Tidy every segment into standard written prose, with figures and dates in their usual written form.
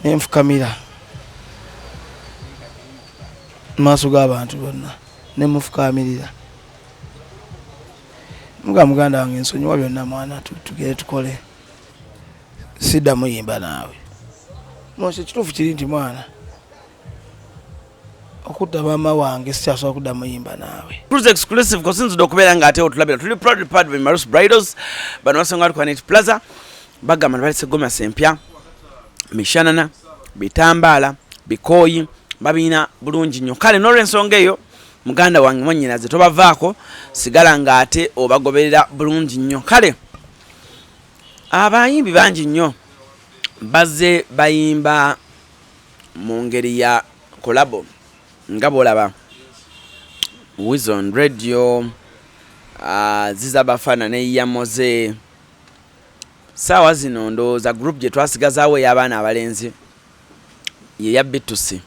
ne Nafukamila maaso g'abantu bonna ne Nafukamilira muganda wange nsonyiwa byonna mwana tugere tukole sidda muyimba naawe mose kituufu kiri nti mwana okudda maama wange sikyasobola kudda muyimba naawe Cruise exclusive kosinzidde okubeera ng'ate otulabira tuli proud part of Marus Bridals bano basonga ali Connect Plaza bagamba balise gomasi empya mishanana bitambaala bikoyi babina bulungi nnyo kale n'olw'ensonga eyo muganda wange mwennyinaze tobavaako sigala ng'ate obagoberera bulungi nnyo kale abayimbi bangi nnyo bazze bayimba mu ngeri ya kolabo nga bw'olaba Wizon Radio ziza bafana ne yamoze sawa zino ndowooza group gye twasigazaawo ey'abaana abalenzi ye ya Bitusi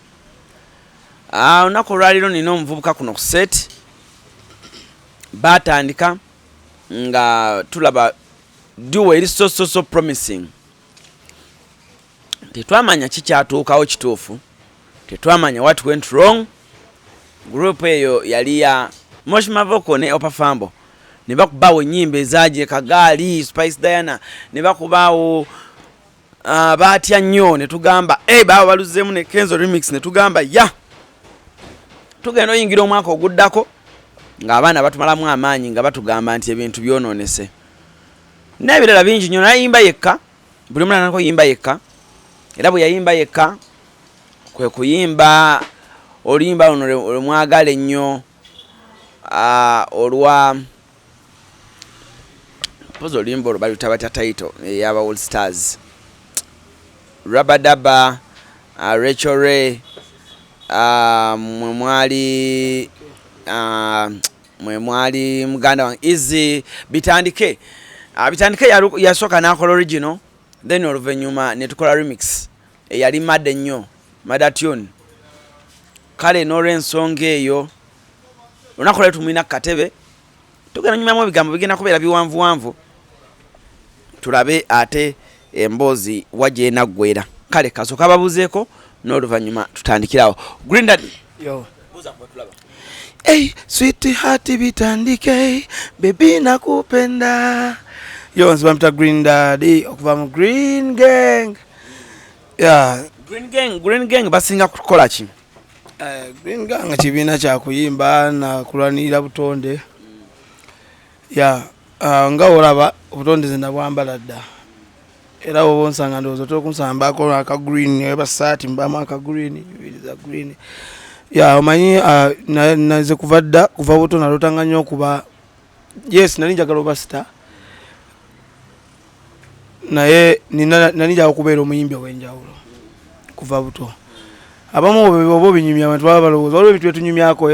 olunaku olwaliro nina omuvubuka kuno ku set batandika nga tulaba duo eri so promising tetwamanya kikyatuukawo kituufu tetwamanya what went wrong group eyo yali ya Moshimavoko ne Opa Fambo ne bakubaawo ennyimba ezaaje Kagaali Spice Diana ne bakubaawo baatya nnyo ne tugamba baba baluzeemu ne Kenzo remix ne tugamba ya tugenda oyingira omwaka oguddako ng'abaana batumalamu amaanyi nga batugamba nti ebintu byonoonese n'ebirala bingi nnyo nayimba yekka buli mwana nako yimba yekka era bwe yayimba yekka kwe kuyimba oluyimba luno lwemwagala ennyo olwa poza oluyimba olwo baluyita batya title ey'aba All Stars Rabadaba Rachel Ray mwe mwali muganda wange Easy bitandike yasooka n'akola original then oluvannyuma ne tukola remix eyali madde nnyo madda tune kale n'olw'ensonga eyo lunaku lwali tumulina ku katebe tugenda nyumamu ebigambo bigenda kubeera biwanvuwanvu tulabe ate emboozi wajja enaggwera kale kasooka babuzeeko n'oluvannyuma tutandikirawo Green Daddy yo sweetheart bitandike baby nakupenda yo nziba mta Green Daddy okuva mu Green Gang Green Gang basinga kukola ki Green Gang kibiina kyakuyimba nakulwanirira butonde nga olaba obutonde zena bwambala dda era oba onsanga ndowooza tokunsambako aka green ebasaati mbamu aka green ibiri za green omanyi naze kuva dda kuva buto nalotanga nnyo okuba yes nali njagala oba star naye nali njagala okubeera omuyimbi ow'enjawulo kuva buto abamu oba obinyumya abantu baba balowooza waliwo ebintu byetunyumyako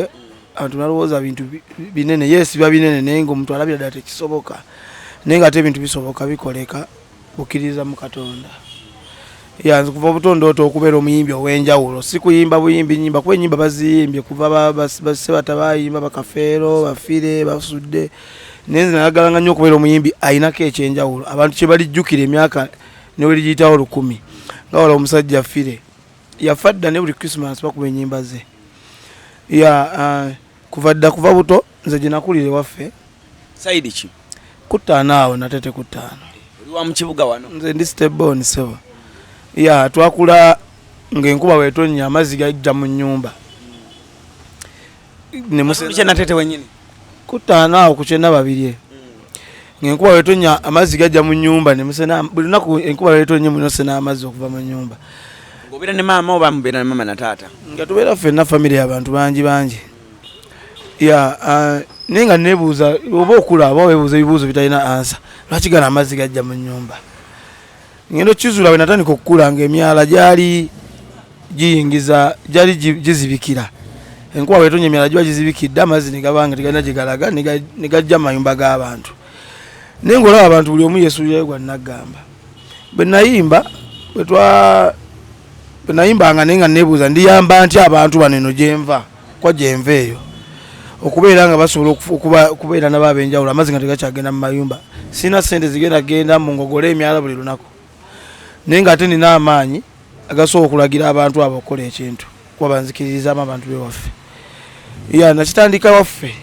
abantu balowooza bintu binene yes biba binene naye ng'omuntu alabira ddala tekisoboka naye ng'ate ebintu bisoboka bikoleka bukkiriza mu Katonda nze kuva butondoto okubeera omuyimbi ow'enjawulo si kuyimba buyimbi nyimba kuba ennyimba baziyimbye kuva basebata bayimba bakafeero bafire basudde naye nze nayagalanga nnyo okubeera omuyimbi ayinako ekyenjawulo abantu kye balijjukira emyaka ne we ligiyitawo 1000 nga wala omusajja fire yafa dda ne buli Christmas bakuba ennyimba ze kuva dda kuva buto nze gye nakulire waffe saidi ki kuttaano awo natete kuttaano wa mu kibuga wano nze ndi stebon sebo twakula ng'enkuba weetonnya amazzi gajja mu nnyumba natete wenyini kuttaano awo ku 92 ng'enkuba weetonnya amazzi gajja mu nnyumba buli lunaku enkuba weetonnya munosena amazzi okuva mu nnyumba ng'obeera ne maama oba mubeera ne maama na taata nga tubeera ffenna famire y'abantu bangi naye nga nebuuza oba okula oba weebuuza ebibuuzo bitalina ansa lwaki gana amazzi gajja mu nnyumba ngendo kizuula bwe natandika okukula ng'emyala gyali gizibikira enkuba bwetonya emyala giba gizibikidde amazzi ne gaba nga tegalina gye galaga ne gajja mu mayumba g'abantu naye ng'olaba abantu buli omu yeesuulirayo gwa nnaggamba bwe nayimbanga naye nga neebuuza ndiyamba ntya abantu bano eno gyenva kwa gyenva eyo okubeera nga basobola okubeera nabo ab'enjawulo amazzi nga tegakyagenda mu mayumba sina ssente zigenda genda mu ngogole emyala buli lunaku naye ng'ate nina amaanyi agasobola okulagira abantu abo okukola ekintu kuba banzikiririzaamu abantu bewaffe nakitandika waffe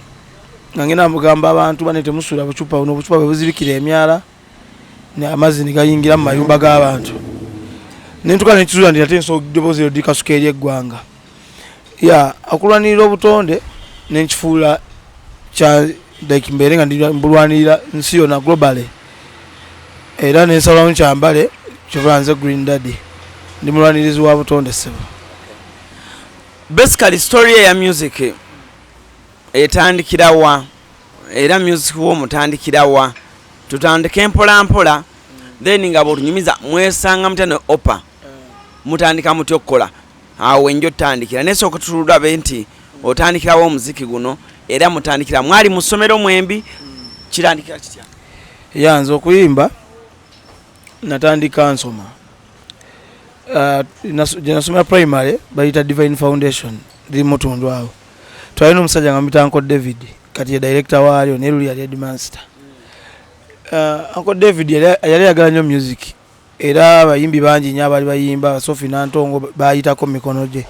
nga ngenda mugamba abantu bane temusuula bucupa buno obucupa bwe buzibikira emyala amazzi ne gayingira mu mayumba g'abantu nentuka nekizula ndi ate nsobola ddoboozi dikasuka eri eggwanga okulwanirira obutonde nenkifuula kya like mbeere nga mbulwanirira nsi yonna globally era nensalamu kyambale kyova nze Green Daddy ndi mulwanirizi wa butonde sebo. Basically story ya music etandikirawa era music wo mutandikirawa tutandike mpola mpola then nga bolunyumiza mwesanga mutane opa mutandika mutyo okukola awo enjo tandikira neso okutulula benti otandikirawo omuziki guno era mutandikira mwali musomero mwembi kirandikira kitya yanze okuyimba natandika nsoma nasomera primary bayita Divine Foundation ndi mutundu awo twalina omusajja nga muyita Uncle David kati ye director waalyo neruli yali headmaster. Uncle David yali ayagala nnyo music era abayimbi bangi nnyo abaali bayimba Sophie Nantongo bayitako mikono gye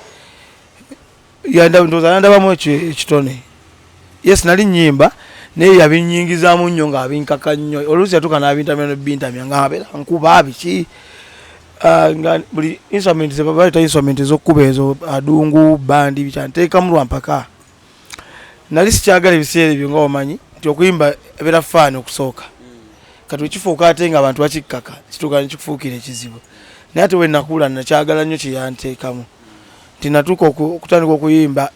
yandabamu ekitone yes nali nnyimba naye yabinyingizaamu nnyo nga abinkaka nnyo oluusi yatuuka n'abintamya bintamya nga abeera nkuba biki nga buli instrument zebayita instrument ez'okkuba ezo adungu bandi bikyanteekamu lwampaka nali sikyagala ebiseera ebyo nga omanyi nti okuyimba ebeera faani okusooka kati wekifuuka ate nga abantu bakikkaka kituuka nekikufuukira ekizibu naye ate wenakula nakyagala nnyo kyeyanteekamu nti natuuka okutandika okuyimba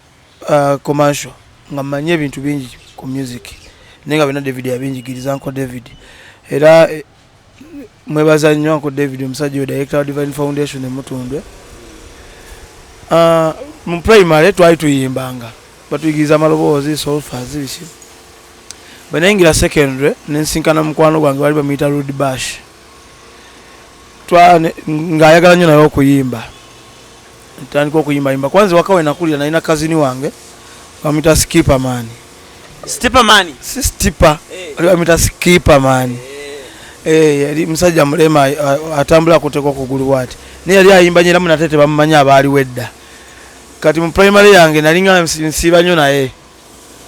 commercial nga mmanyi ebintu bingi ku music naye nga byonna David yabinjigiriza Uncle David era mwebaza nnyo Uncle David omusajja we director wa Divine Foundation emutundwe. Mu primary twali tuyimbanga batuyigiriza amaloboozi solfas biki bwe nayingira secondary nensinkana mukwano gwange bali bamuyita Road Bash ng'ayagala nnyo naye okuyimba ntandika okuyimbayimba kwanza waka we nakulira nalina kazini wange bamuyita Skipperman si Skipper bamuyita Skipperman yali musajja mulema atambula kutekwa kugulu wati naye yali ayimba nnyo era munatete bamumanyi abaaliwo edda kati mu primary yange nalinga nsiiba nnyo naye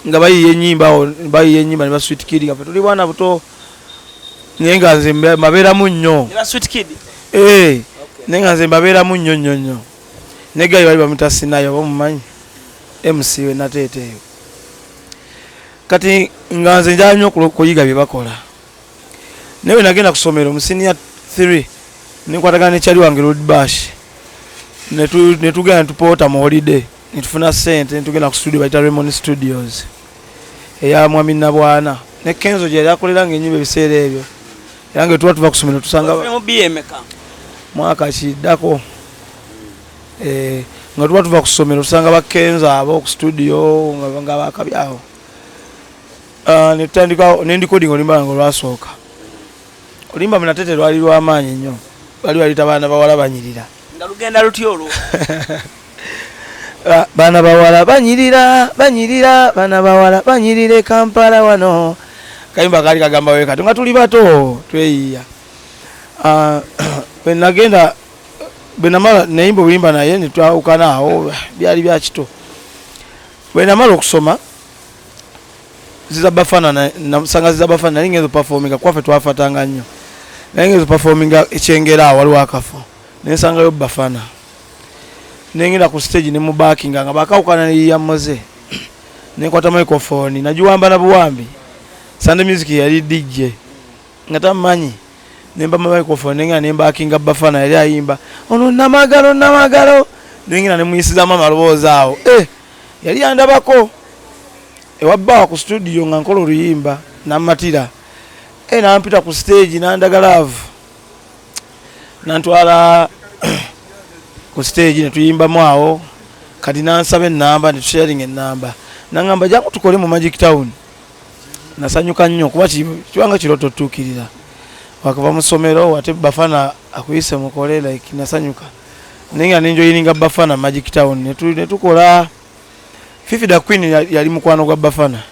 nga bayiye ennyimba ne basweet kid nga tuli bwana buto naye nga nze mbabeeramu nnyo naye nga nze mbabeeramu nnyo naye gayi bali bamuyita Sinayo bamumanyi MC we nateete eyo kati nga nze njala nnyo okuyiga bye bakola naye we nagenda ku ssomero mu senior 3 nenkwatagana nekyali wange Road Bash netugenda tupoota mu holiday netufuna ssente netugenda ku studio bayita Raymond Studios eya mwami Nabwana ne Kenzo gye yali akolera ng'ennyimba ebiseera ebyo era nga tuba tuva ku ssomero tusanga mwaka kiddako nga tuba tuva ku ssomero tusanga bakenzo abo ku studio nga bakabyawo netutandika nendikodinga olimba lwange olwasooka olimba munatete lwali lw'amaanyi nnyo bali balita baana bawala banyirira nga lugenda lutya olwo baana bawala banyirira baana bawala banyirire Kampala wano kayimba kali kagamba we kati nga tuli bato tweyiya bwenagenda bwenamala nayimba obuyimba naye netwawukana awo byali byakito bwenamala okusoma zizabafana nasanga zizabafana nali ngezo performinga kwaffe twafatanga nnyo naye ngezo performinga ekyengera awo waliwo akafo nensangayo bafana nengenda ku stage ne mu backing nga bakawukana ya moze nenkwata microphone najiwamba na buwambi Sunday music yali DJ nga tamanyi nemba microphone nenga nemba backing bafana yali ayimba ono namagalo nengina ne muyisiza mama lobooza awo yali andabako ewabba ku studio nga nkola oluyimba namatira nampita ku stage nandagalavu nantwala ku stage netuyimbamu awo kati nansaba ennamba netusharing ennamba nangamba jangu tukole mu Magic Town nasanyuka nnyo kuba kibanga kiroto tutukirira wakava mu ssomero ate bafana akuyise mukole like nasanyuka nenga nenjoyininga bafana Magic Town netukola Fifi da Queen yali mukwano gwa bafana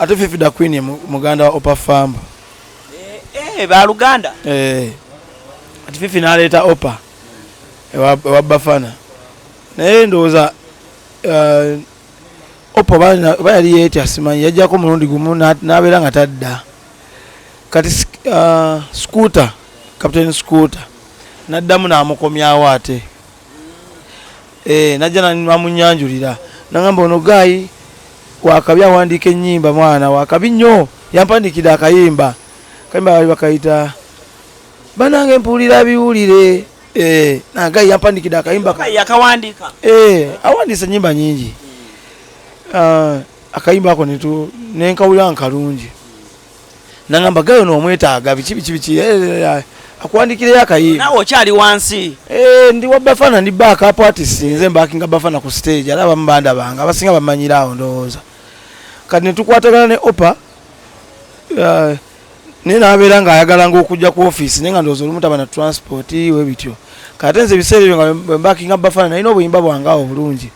ate Fifi da Queen muganda wa Opa Fambo ba Luganda ati Fifi naleta Opa ewa Bafana naye ndowooza Opo bayali yetya simanyi yajjako mulundi gumu n'abeera nga tadda kati Scooter Captain Scooter n'addamu n'amukomyawo ate najja namunyanjulira nagamba ono Gayi wakabi awandiika ennyimba mwana wakabi nnyo yampandikira akayimba bali bakayita banange mpulira biwulire Gayi yampandikira akayimba yakawandiika awandiisa ennyimba nyingi akayimba ako nenkawulira nkalungi nagamba Gayi ono omwetaaga biki akuwandikireyo akayimba nawe okyali wansi ndi wa Bafana ndi backup artist nze mbakinga Bafana ku stage ala bambanda bange abasinga bamanyirawo ndowooza kati netukwatagana ne Opa naye n'abeera ng'ayagalanga okujja ku office naye nga ndowooza olumu taba na transport we bityo kati nze ebiseera ebyo nga mbakinga Bafana nalina obuyimba bwange awo bulungi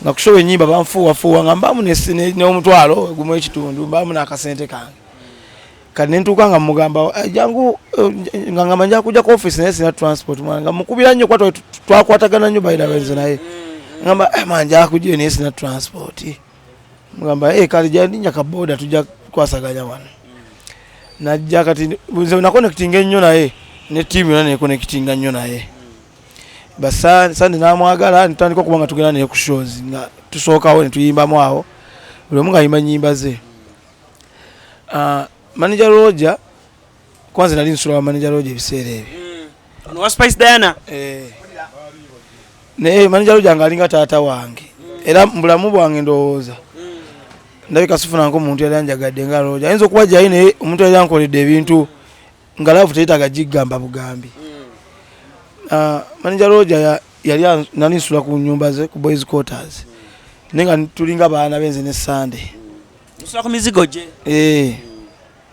nga kushoba ennyimba banfuuwafuuwa nga mbaamu n'omutwalo gumu ekitundu mbaamu n'akasente kange kati nentuuka nga mugamba jangu nga ngamba nja kujja ku office naye sina transport mwana nga mukubira nnyo kwa twakwatagana nnyo bayirabenze naye ngamba manja kujja naye sina transport mugamba kale jandi nya kaboda tujja kwasaganya wano najja kati nze na connecting ennyo naye ne team yona ne connecting nnyo naye basa sande namwagala ntandika kubanga tugenda naye ku shows nga tusookawo ne tuyimbamu awo buli omu ng'ayimba nnyimba ze Manager Roger kwanza nali nsula wa Manager Roger ebiseera ebyo ono wa Spice Diana naye Manager Roger ngalinga taata wange era mbulamu bwange ndowooza ndabika sifuna nko omuntu yali anjagadde nga Roger ayinza okuba gyayi naye omuntu yali ankoledde ebintu nga laavu teyetaaga gigamba bugambi Manager Roger yali nali nsula ku nnyumba ze ku boys quarters naye nga tulinga baana benze ne Sunday nsula ku mizigo gye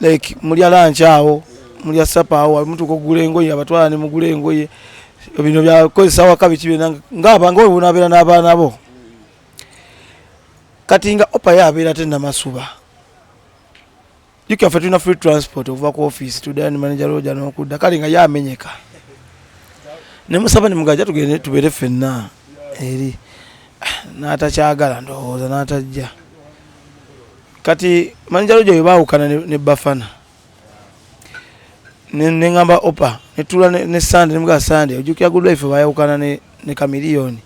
like mulya lunch awo mulya supper awo mutuko gula engoye abatwala ne mugula engoye bino bya kozesa wakabi kibye ngaba ngowe unabeera n'abaana bo kati nga Opa yabeera tena masuba yukafe tuna free transport okuva ku office tudani Manager Roger n'okudda kale nga yamenyeka ne musaba ne mugaja tugende tubere fenna eri n'atakyagala ndowooza n'atajja kati Manager Roger yebawukana ne Bafana ne ngamba Opa netula ne Sunday ne mga Sunday ojukya good life bayawukana ne Chameleone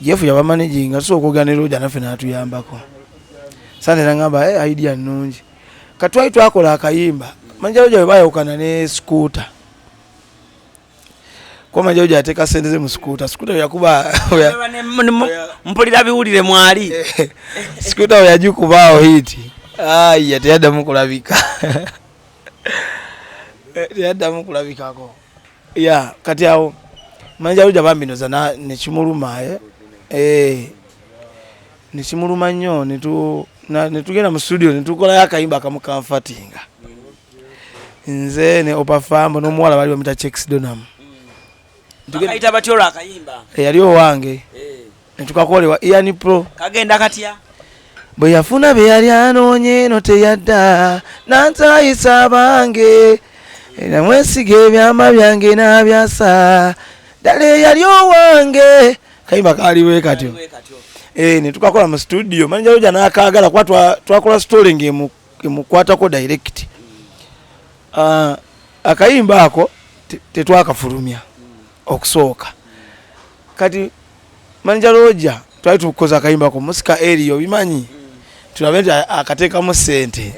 Jeff yaba managing aso okogana Roger nafe natuyambako Sunday ngamba idea nnungi katwai twakola akayimba Manager Roger bayawukana ne Scooter kwa Manager Roger ateka sente ze mu Scooter yakuba mpulira biwulire mwali Scooter yajukubaawo hiti teyaddamu kulabika teyaddamu kulabikako kati awo Manager Roger bambinoza nekimuluma nekimuluma nnyo netugenda mu studio netukolayo akayimba akamukamfatinga nze ne Opa Fambo n'omuwala bali bamita Checks Donham akaita batyo akayimba yali owange netukakolewa Ian Pro kagenda katya bwe yafuna be yali anoonye eno teyadda n'antayisa abange era mwesiga ebyama byange n'abyasa ddala yali owange kayimba kaliwe katyo netukakola mu studio Manager Roger n'akaagala kuba twakola story ngemukwatako direct akayimba ako tetwakafulumya okusooka kati Manager Roger twali tukoza akayimba ko musika eriyo bimanyi tulabe nti akateeka mu sente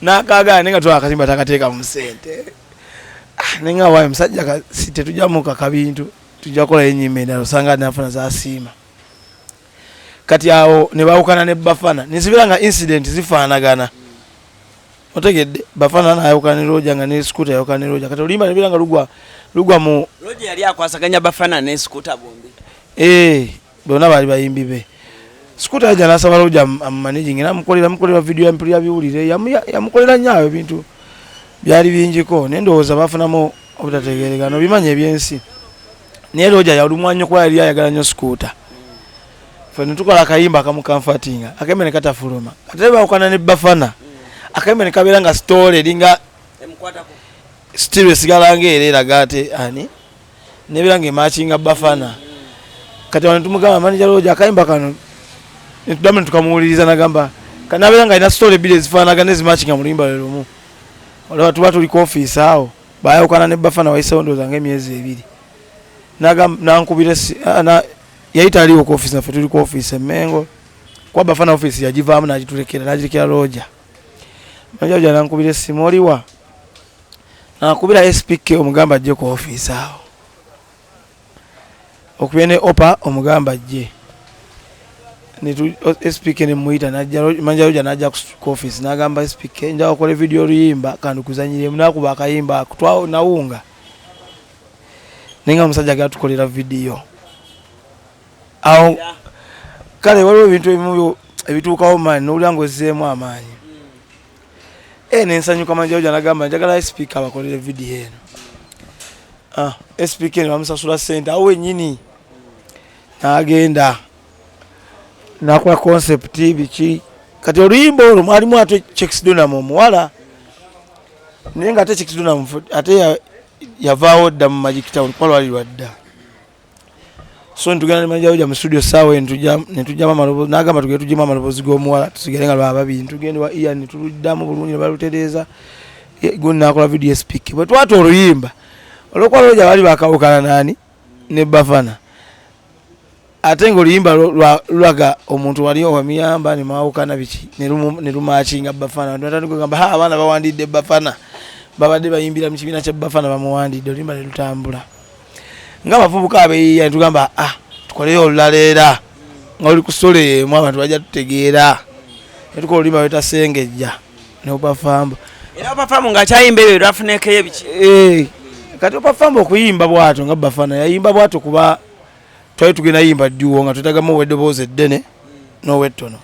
n'akaagala nenga twakazimba takateeka mu sente nenga wayo musajja tetujamuka kabintu tujja kola ennyimba endala osanga nafuna zasiima kati awo ne bawukana ne Bafana nizibira nga incident zifaanagana otegedde Bafana n'ayawukana ne Roger nga ne Scooter yawukana ne Roger kati olimba nebira nga lugwa mu Roger yali akwasaganya Bafana ne Scooter bombi bonna bali bayimbi be Scooter ajja n'asaba Roger managing mukolera video yampulira biwulire yamukolera nnyo awo ebintu byali bingiko naye ndowooza bafunamu obutategeeragano bimanya ebyensi naye Roger yalumwa nnyo kuba yali ayagala nnyo Scooter fe netukola akayimba akamukamfatinga akayimba ne katafuluma ate bawukana ne Bafana akayimba ne kabeera nga story eringa emukwatako still esigala ng'era eraga ate ani nebirange matchinga Bafana kati abantu tumugamba manager Roger akayimba kano netudamwe tukamuwuliriza nagamba kanabiranga ina story bile zifanagane zimatchinga mulimba lero mu wala tuba tuli ku office awo bayawukana ne Bafana wayisewo ndoza ng'emyezi 2 nankubira na yaita aliwo ku office nafe tuli ku office Mengo kwa Bafana office yagivaamu najiturekera Roger manager nankubira simu oliwa nakubira SPK omugamba ajje ku office awo okubene opa omugamba ajje nitu SPK ne muita manager Roger najja ku office nagamba SPK njao kole video luyimba kandi kuzanyire munakuba akayimba kutwa naunga ninga musajja gatukolera video awo kale waliwo ebintu ebimu ebituukawo mani n'olyango ezzeemu amaanyi nensanyuka manager Roger nagamba njagala SPK abakolere video eno SPK ne bamusasula sente awo wennyini nagenda nakola concept biki kati oluyimba olwo mwalimu ate Checks Dynamo omuwala naye nga ate Checks Dynamo ate yavaawo dda mu Magic Town kwa lwali lwadda so ntugenda ne manager Roger mu studio sawe netujjamu amalobozi nagamba tugende tujjemu amalobozi g'omuwala tusigale nga lwa babiri tugende wa Ian tuluddamu bulungi ne balutereeza gundi nakola video SPK bwe twata oluyimba olwokuba Roger bali bakawukana nani ne Bafana ate ng'oluyimba lwaga omuntu wali owamiyamba ne mawukana biki ne lumachinga Bafana abantu batandika kugamba abaana bawandidde Bafana babadde bayimbira mu kibiina kya Bafana bamuwandidde oluyimba ne lutambula ng'abavubuka abeeyiya ne tugamba tukoleyo olulaleera nga oli ku sole emu abantu bajja tutegeera ne tukola oluyimba lwetasengejja ne Opa Fambo era Opa Fambo ng'akyayimba ebyo lwafuneekeyo biki kati Opa Fambo okuyimba bwato nga Bafana yayimba bwato kuba twali tugenda yimba dduo nga twetagamu ow'eddoboozi eddene n'ow'ettono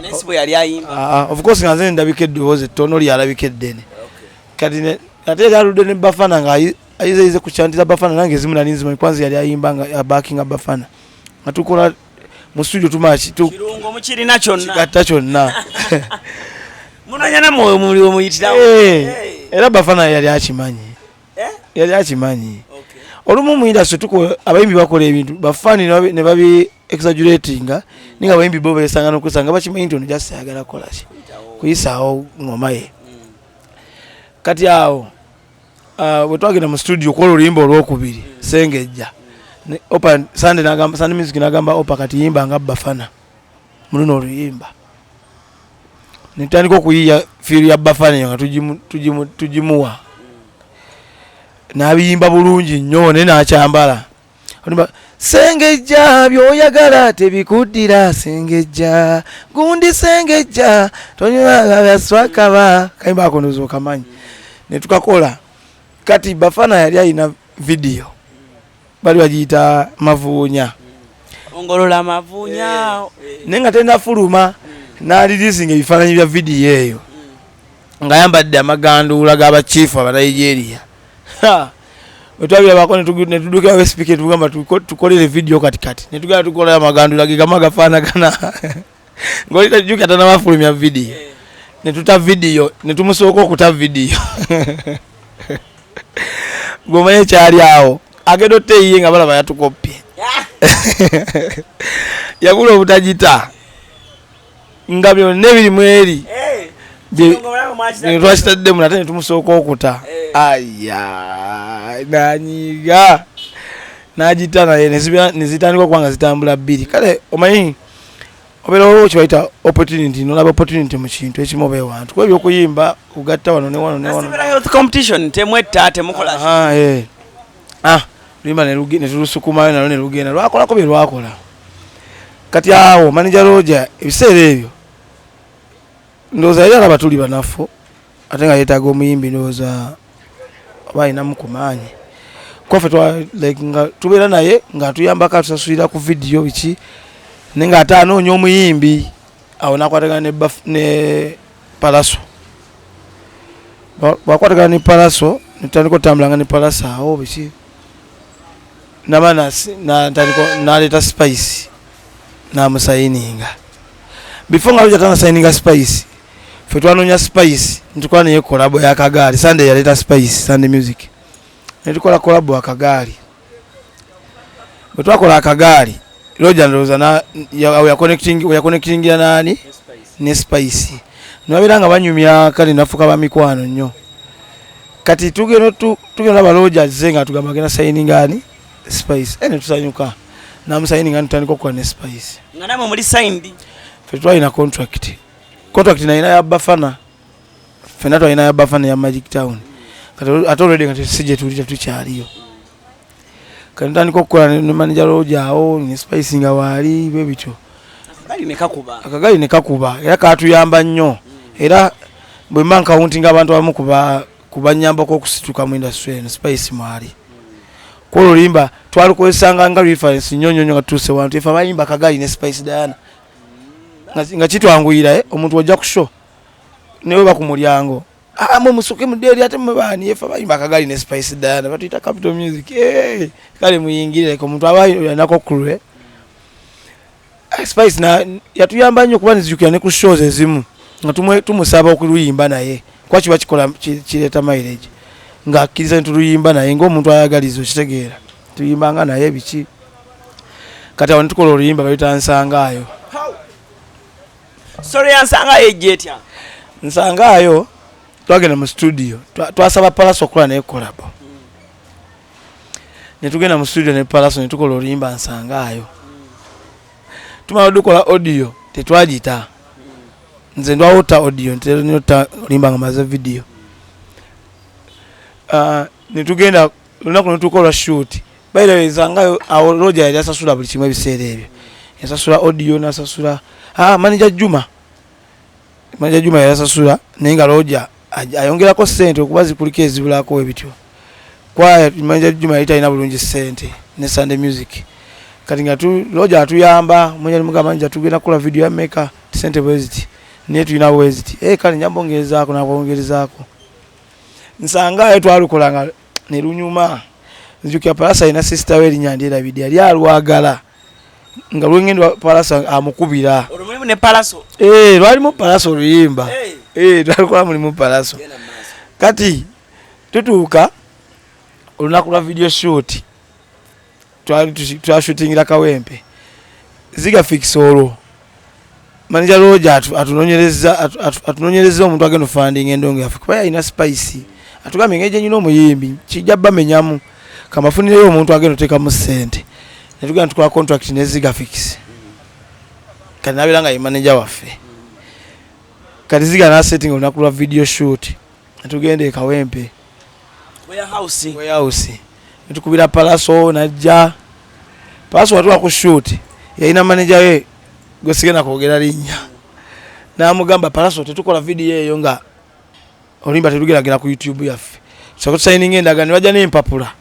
nesibo yali ayimba of course nga nze ndabika eddoboozi ettono lyalabika eddene kati ate yaludde ne Bafana nga ayizeyize kuchantiza Bafana nange ezimu nali nzimanyi kwanza yali ayimba nga abakinga Bafana nga tukola mu studio tumaaki kirungo mukirina kyonna kigatta kyonna munanyana mwoyo muli omuyitirawo era Bafana yali akimanyi olumu mu industry tuko abayimbi bakola ebintu bafani ne babi exaggeratinga ninga abayimbi bo besanga nokusanga bakimanyi nti ono just ayagala kola ki kuyisaawo ngoma ye kati awo bwe twagenda mu studio kola oluyimba olwokubiri sengejja Opa Sunday Music nagamba Opa kati yimba nga Bafana muluno oluyimba nitandika okuyiya feel ya Bafana nga tugimuwa nabiyimba bulungi nnyo ne nakyambala sengejja byoyagala tebikuddira sengejja gundi sengejja tonyabaswakaba kayimba akonozo kamanyi ne tukakola kati Bafana yali alina video bali bagiyita mavuunya ongolola mavuunya nenga tenda fuluma n'alirizinga ebifaananyi bya video eyo ng'ayambadde amaganduula g'abachifu aba Nigeria wetwabira bako ne tuduka SPK tugamba tukolere video katikati ne tugala tukola amagandula gigama gafaanagana ngoli tajuka tana mafulumya video ne tuta video ne tumusooka okuta video gomaye kyali awo agedo teyiye nga balaba yatukopye yagula obutajita nga byonna ebiri mweri ne twakitadde mu nate ne tumusooka okuta aya nanyiga najita naye nezitandikwa kubanga zitambula bbiri kale omanyi obeera olwo kibayita opportunity nolaba opportunity mu kintu ekimu oba ewantu kuba ebyokuyimba kugatta wano ne wano ne wano health competition temwetta temukola luyimba ne tulusukumayo nalo ne lugenda lwakolako bye lwakola kati awo manager Roger ebiseera ebyo ndowooza yali alaba tuli banafu ate nga yeetaaga omuyimbi ndowooza oba alinamu ku maanyi kwaffe nga tubeera naye ng'atuyambako atusasulira ku vidiyo biki naye ng'ate anoonya omuyimbi awo nakwatagana ne Palaso bwakwatagana ne Palaso netutandika otambulanga ne Palaso awo biki naba naleeta Spice namusayininga before nga Roger tanasayininga Spice ffe twanoonya Spice nitukola naye kolabo y'akagaali Sunday yaleeta Spice Sunday Music netukola kolabo akagaali bwe twakola akagaali Roger ndowooza na ya connecting ya nani ne Spice nabira nga banyumya kali nafuka ba mikwano nnyo kati tugenda ba Roger zenga tugamba gena signing ngani Spice ene tusanyuka na msigning ngani tandiko kwa ne Spice nganamo muri signed fetwa ina contract na ina ya Bafana fenato ina ya Bafana ya Magic Town kati already ngati sije tulita tukyaliyo kati tandiko kwa ne manager Roger ni Spice nga wali bebito akagali nekakuba era katuyamba nnyo era bwe manka counting abantu abamu kubanyamba ko kusituka mu industry eno Spice mwali ko lulimba twalukozesanga nga reference nyonyonyo gatuse wantu ifa bayimba akagali ne Spice Diana nga kitwanguyira omuntu wajja ku show newe bakumulyango mu musuke mu deli ate mu bani ifa bayimba akagali ne Spice Diana batita Capital Music kale muyingire ko omuntu abayo nako kulwe Spice na yatuyamba nnyo kuba nizijukira ne ku shows ezimu nga tumusaba okuluyimba naye kwa kiba kikola kireta mileage nga akkiriza ntuluyimba naye ng'omuntu ayagaliza okitegeera tuyimbanga naye biki kati awo nitukola oluyimba balitansangaayo sorry ansangaayo ejjetya nsangaayo twagenda mu studio twasaba Palaso okukola naye collabo netugenda mu studio ne Palaso netukola oluyimba nsangaayo tumala dukola audio tetwagita nze ndwawota audio nota olimba nga maze video netugenda lunaku netukola shoot baira ezangayo awo Roger yali asasula buli kimwe ebiseera ebyo yasasula audio nasasula manager Juma yali asasula naye nga Roger ayongerako sente okuba zikuliko ezibulako ebityo kwa manager Juma yali talina bulungi sente ne Sunday Music kati nga Roger atuyamba mwenye mugamba tugenda kukola video ya maker sente bweziti ne tulina bweziti kale nyambongerezaako nabongerezaako nsanga twalukolanga ne lunyuma nzukya Palasa ina sister we linyandira bidi yali alwagala nga lwengendo Palasa amukubira olumulimu ne Palaso lwali mu Palaso luyimba twalukola mulimu Palaso kati tutuuka olunaku lwa video shoot twashootingira Kawempe ziga fix olwo manager Roger atunonyereza omuntu agenda funding endongo yafe kuba ina Spice atugambye ngeje nyino omuyimbi kijja bamenyamu kamafunire omuntu agenda teka mu sente netugenda tukola contract ne ziga fix kati nabira nga manager waffe kati ziga na setting olunaku lwa video shoot netugende Kawempe warehouse netukubira Palaso najja Palaso watu ku shoot yaina manager we gosigena kwogera linnya namugamba Palaso tetukola video eyo nga olimba tetugeragira ku YouTube yaffe so signing endagano wajja n'empapula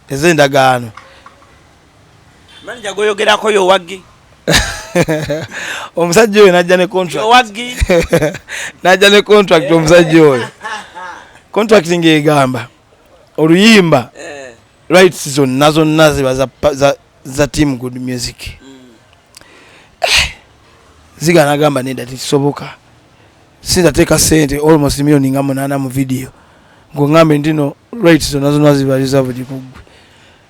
ez'endagaano manager goyogerako yo waggi omusajja oyo najja ne contract waggi najja ne contract omusajja oyo contract ngegamba oluyimba rights zonna ziba za Team Good Music ziga nagamba nenda tisoboka sindateka sente almost milioni nga 8 mu video ngo ngambe ndino rights zonna ziba reserved kugwe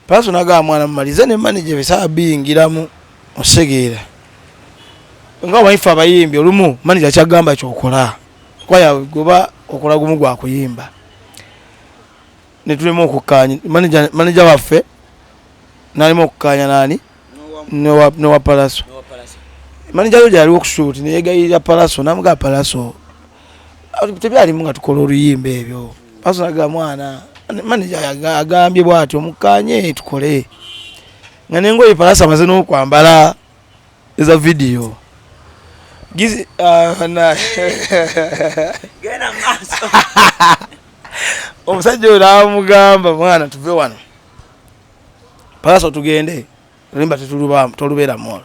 Palaso naga mwana mmalize ne manager besaba bingiramu osegeera nga waifa abayimbi olumu manager kyagamba kyokola kwaya goba okola gumu gwa kuyimba netulemo okukanya manager waffe nalimo okukanya nani no Palaso manager Roger ali okushoot ne yegayirira Palaso namuga Palaso tebyali munga tukola oluyimba ebyo Palaso naga mwana manager agambye bwati omukanye tukole nga nengo Palaso amaze n'okwambala eza video gizi na gena maso omusajja oyo namugamba mwana tuve wano Palaso tugende limba tolubeera molo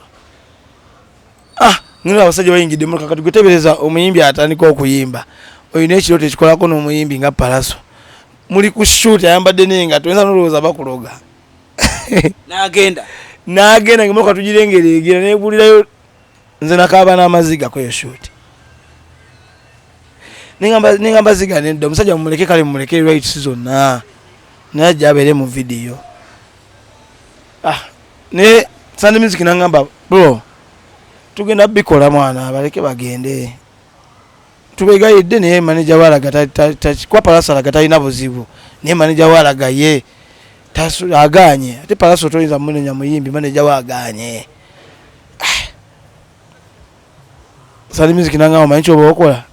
ngino abasajja bayingidde mu kakati gutebereza omuyimbi atandika okuyimba oyina ekirooto ekikolako n'omuyimbi nga Palaso muli ku shoot ayambadde nenga tuyinza n'olowooza bakuloga n'agenda ngemoka tugirengereegera nebulirayo nze nakaaba n'amaziga kweyo shoot ningamba ziga nedda omusajja mumuleke kale mumuleke rights zonna najja abeere mu video ne Sunday Music nangamba bro tugenda bikola mwana abaleke bagende tubegayidde ne manager walaga kwa Palaso alaga talina buzibu ne manager walaga ye tasu aganye ate Palaso toyinza munenya muyimbi manager waganye Sunday Music nangamba mancho bokola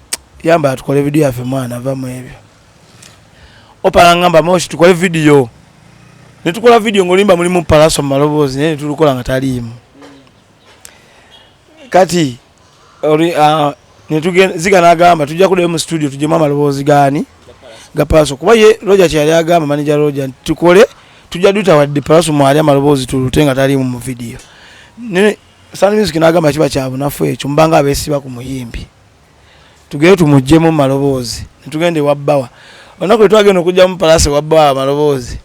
yamba atukole video yafe mwana vamu ebyo opala ngamba moshi tukole video netukola video ngolimba mulimu Palaso malobozi ne tulukola nga talimu kati netugenda ziga nagamba tujja kudde mu studio tuje mama malobozi gani ga Palaso kuba ye Roger kyali agamba manager Roger tukole tujja duta wadde Palaso mwali amalobozi tulutenga talimu mu video ne Sunday Music nagamba kiba kyabu nafu ekyo mbanga abesiba ku muyimbi tugere tumujjemu malobozi netugende wabbawa onako twagenda okujja mu Palaso wabbawa malobozi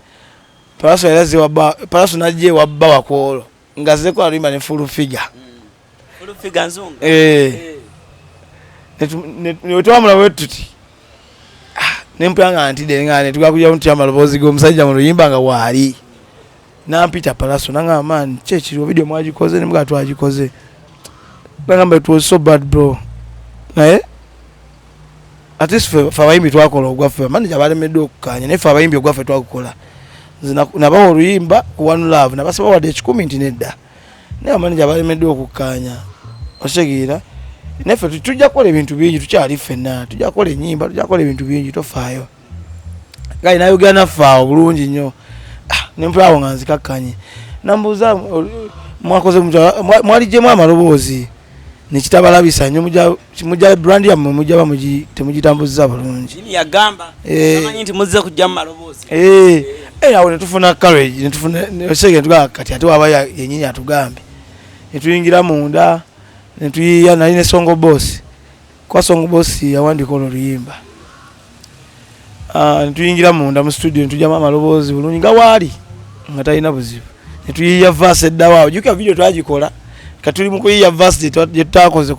Palaso yalaze wabbawa Palaso najje wabbawa kwolo ngaze ko alimba ne full figure nzungu netwamula wetuti nempanga antide ngane tukakuja mutya malobozi go musajja mu luyimba nga wali nampita Palaso nanga man chechi video mwagikoze nimuga twagikoze nagamba it was so bad bro naye at least for abayimbi twakola ogwafe manager balemedde okukanya ne for abayimbi ogwafe twakukola nabaho oluyimba ku One Love nabasaba wadde ekikumi nti nedda naye manager balemedde okukanya oshegira nefe tujja kola ebintu bingi tukyali ffenna tujja kola ennyimba tujja kola ebintu bingi tofaayo gali nayogera nafaawo bulungi nnyo nempulawo nga nzikakkanye nambuuza mwakoze mwalijjemu amaloboozi nekitabalabisa nnyo mujja brand yammwe mujja ba temugitambuza bulungi yagamba amanyi nti muzze kujja mu maloboozi awo netufuna courage netufuna osege tugaa kati ate waba yennyini atugambe netuyingira munda netuyiya nali ne Songo Boss kwa Songo Boss yawandika oluyimba netuyingira munda mu studio netujjamu amaloboozi bulungi nga waali nga talina buzibu netuyiya verse eddawo juka video twagikola katuli mu kuyiya verse tutakoze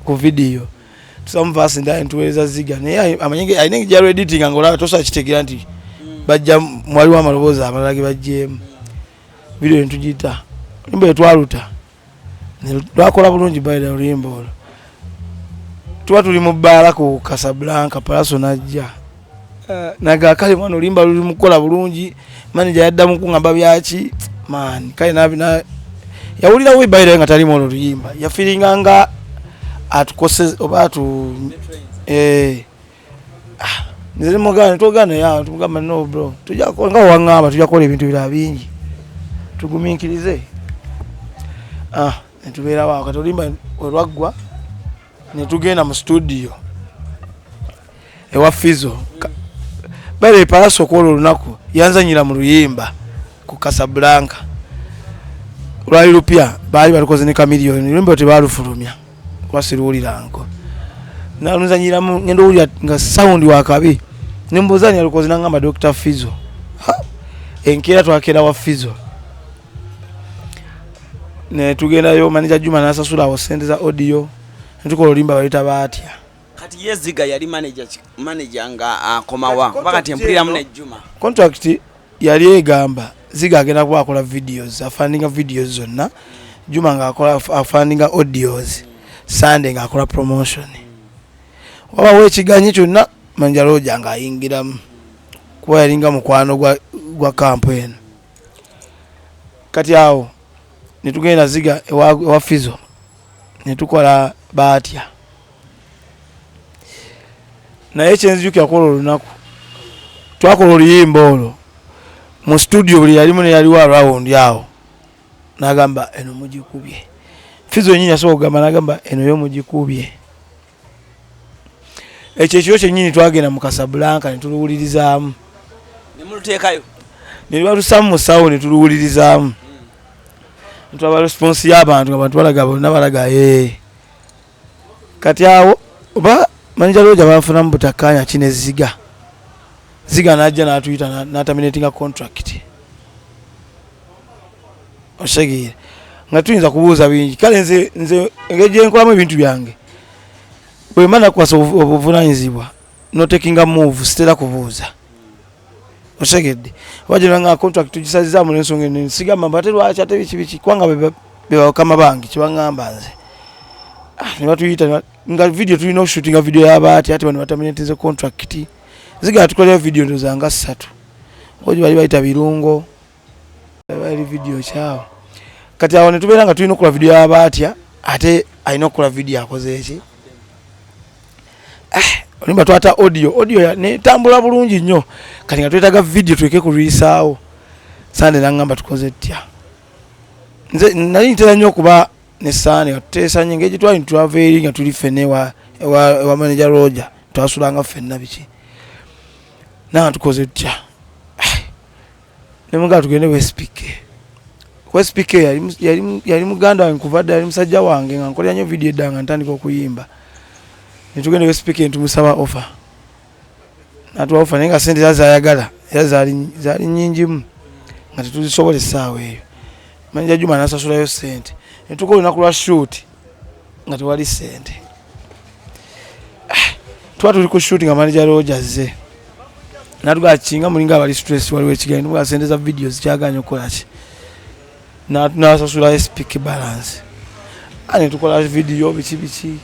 ku video tusamu verse ndani tuweza ziga naye amanyenge ayinenge jalo editing ngola tosa kitegera nti bajja mwali wa maloboozi abalage bajjemu video ntujita limbe twaluta twakola bulungi bayira oluyimba olwo tuba tuli mu bbaala ku Casablanca Palaso najja naga kale mwana olimba luli mukola bulungi manager yaddamu kungamba byaki man kale na yawulira we bayira nga tali mu oluyimba yafiringa nga atukose oba atu nzeri mugane togana ya tumugamba no bro tujja kola nga wangamba tujja kola ebintu bira bingi tuguminkirize netubeera wa kati olimba olwaggwa netugenda mu studio ewa Fizo bale Palaso kwolo lunaku yanzanyira mu luyimba ku Casablanca lwali lupya bali balikoze ne kamiliyoni luyimba tebalufulumya wasiruulirango nalunzanyira mu ngendo ulya nga sound wakabi nimbuzani alikoze nangamba Dr. Fizo enkera twakera wa Fizo ne tugenda yo manager Juma nasasula awo sente za audio netukola olimba balita batya kati yeziga yali manager nga akomawa bakati empulira mune Juma contract yali egamba ziga agenda kwakola videos afandinga videos zonna Juma nga akola afandinga audios Sunday nga akola promotion waba wekiganyi kyonna manager Roger nga ayingiramu kuba yalinga mukwano gwa campaign kati awo netugenda ziga ewa Fizo netukola batya naye kyenzijuka yakola olunaku twakola oluyimba olwo mu studio buli yalimu ne yaliwo around awo nagamba eno mugikubye Fizo nyinyi asobola kugamba nagamba eno yo mugikubye ekyo kyennyini twagenda mu Casablanca netuluwulirizaamu nemuluteekayo nebatusamu musawo netuluwulirizaamu ntwaba response y'abantu abantu balaga bonna balaga kati awo oba manager Roger bafuna mu butakanya kine ziga najja natuyita terminating contract oshegiye nga tuyinza kubuuza bingi kale nze ngeje nkolamu ebintu byange bwe mana kwasa obuvunanyizibwa no taking a move stela kubuuza Oshegedde wajira nga contract tugisaziza mu nsonga ne sigamba mbate lwacha ate bichi kwanga beba kama bangi kibangamba nze ne batuyita nga video tulina shootinga video y'abaati ate bano bataminetize contract ziga tukola video ndozanga 3 ojo bali bayita birungo bali video chao kati awo ne tubeera nga tulina okukola video y'abaati ate alina okukola video akoze eki olimba twata audio ne tambula bulungi nnyo kati nga twetaga video tuweke ku releaseawo sande nangamba tukoze tya nze nali ntera nnyo okuba ne sande nga tuteesa nnyo engeri twali traveling nga tuli ffene wa manager Roger twasulanga ffenna biki nanga tukoze tya ne mugaa tugende Westpike yali muganda wange kuvadde yali musajja wange nga nkolera nnyo video eddanga ntandika okuyimba nitugende Westpike ntumusaba offer natuwa offer naye nga sente zazayagala era zaali nnyingimu nga tetuzisobola essaawa eyo manager Juma nasasulayo sente nitukola olunaku lwa shoot nga tewali sente tuba tuli ku shoot nga manager Roger azze natugaa kinga mulinga abali stress waliwo ekigenda tugaa sente za video zikyaganya okukola ki nasasula speak balance ane tukola video biki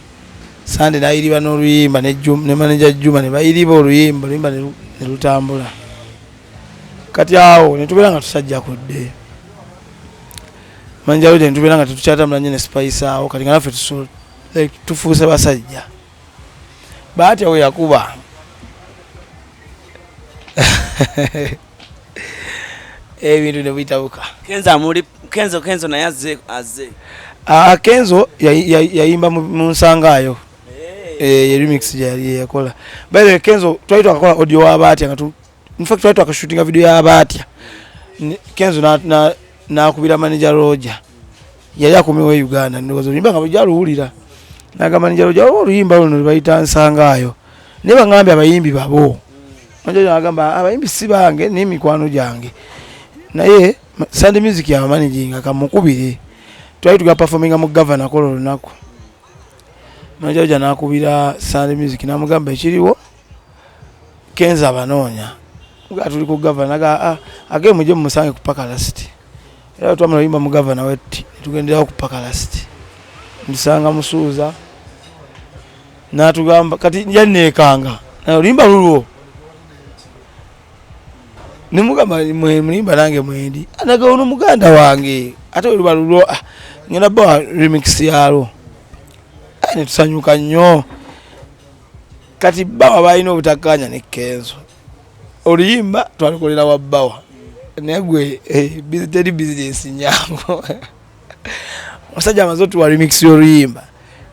sande nayiriba n'oluyimba ne manager Juma ne bayiriba oluyimba ne lutambula kati awo ne tubeera nga tusajja kudde manager Roger ne tubeera nga tetukyatambula nnyo ne spice awo kati nga naffe tufuuse basajja baati awo yakuba ebintu ne bitabuka Kenzo naye azze Kenzo yayimba mu nsangaayo remix yali yakola by the way Kenzo twali akakola audio w'abaatya nga in fact twali akashootinga video y'abaatya Kenzo nakubira manager Roger yali akumiwe Uganda ndozo limba nga bjaluwulira naga manager Roger oluyimba luno bayita nsangaayo ne bangambye abayimbi babo manager agamba abayimbi si bange n'emikwano gyange naye Sunday music ya managing akamukubire twali tuga performinga mu governor kolo lunaku manager nakubira Sunday music namugamba ekiriwo Kenza banoonya nga tuli ku governor aga age muje musange ku Pakalasti era twamala yimba mu governor wetti tugendera ku Pakalasti ndisanga musuuza natugamba kati yanekanga na limba lulwo nimugamba mulimba nange mwendi anaga ono muganda wange ate oluba lulwo ngena ba remix yalo ne tusanyuka nnyo kati bawa balina obutakanya ne Kenzo oluyimba twalikolera wa bawa negwe teri business nyango musajja amazotu wa remix y'oluyimba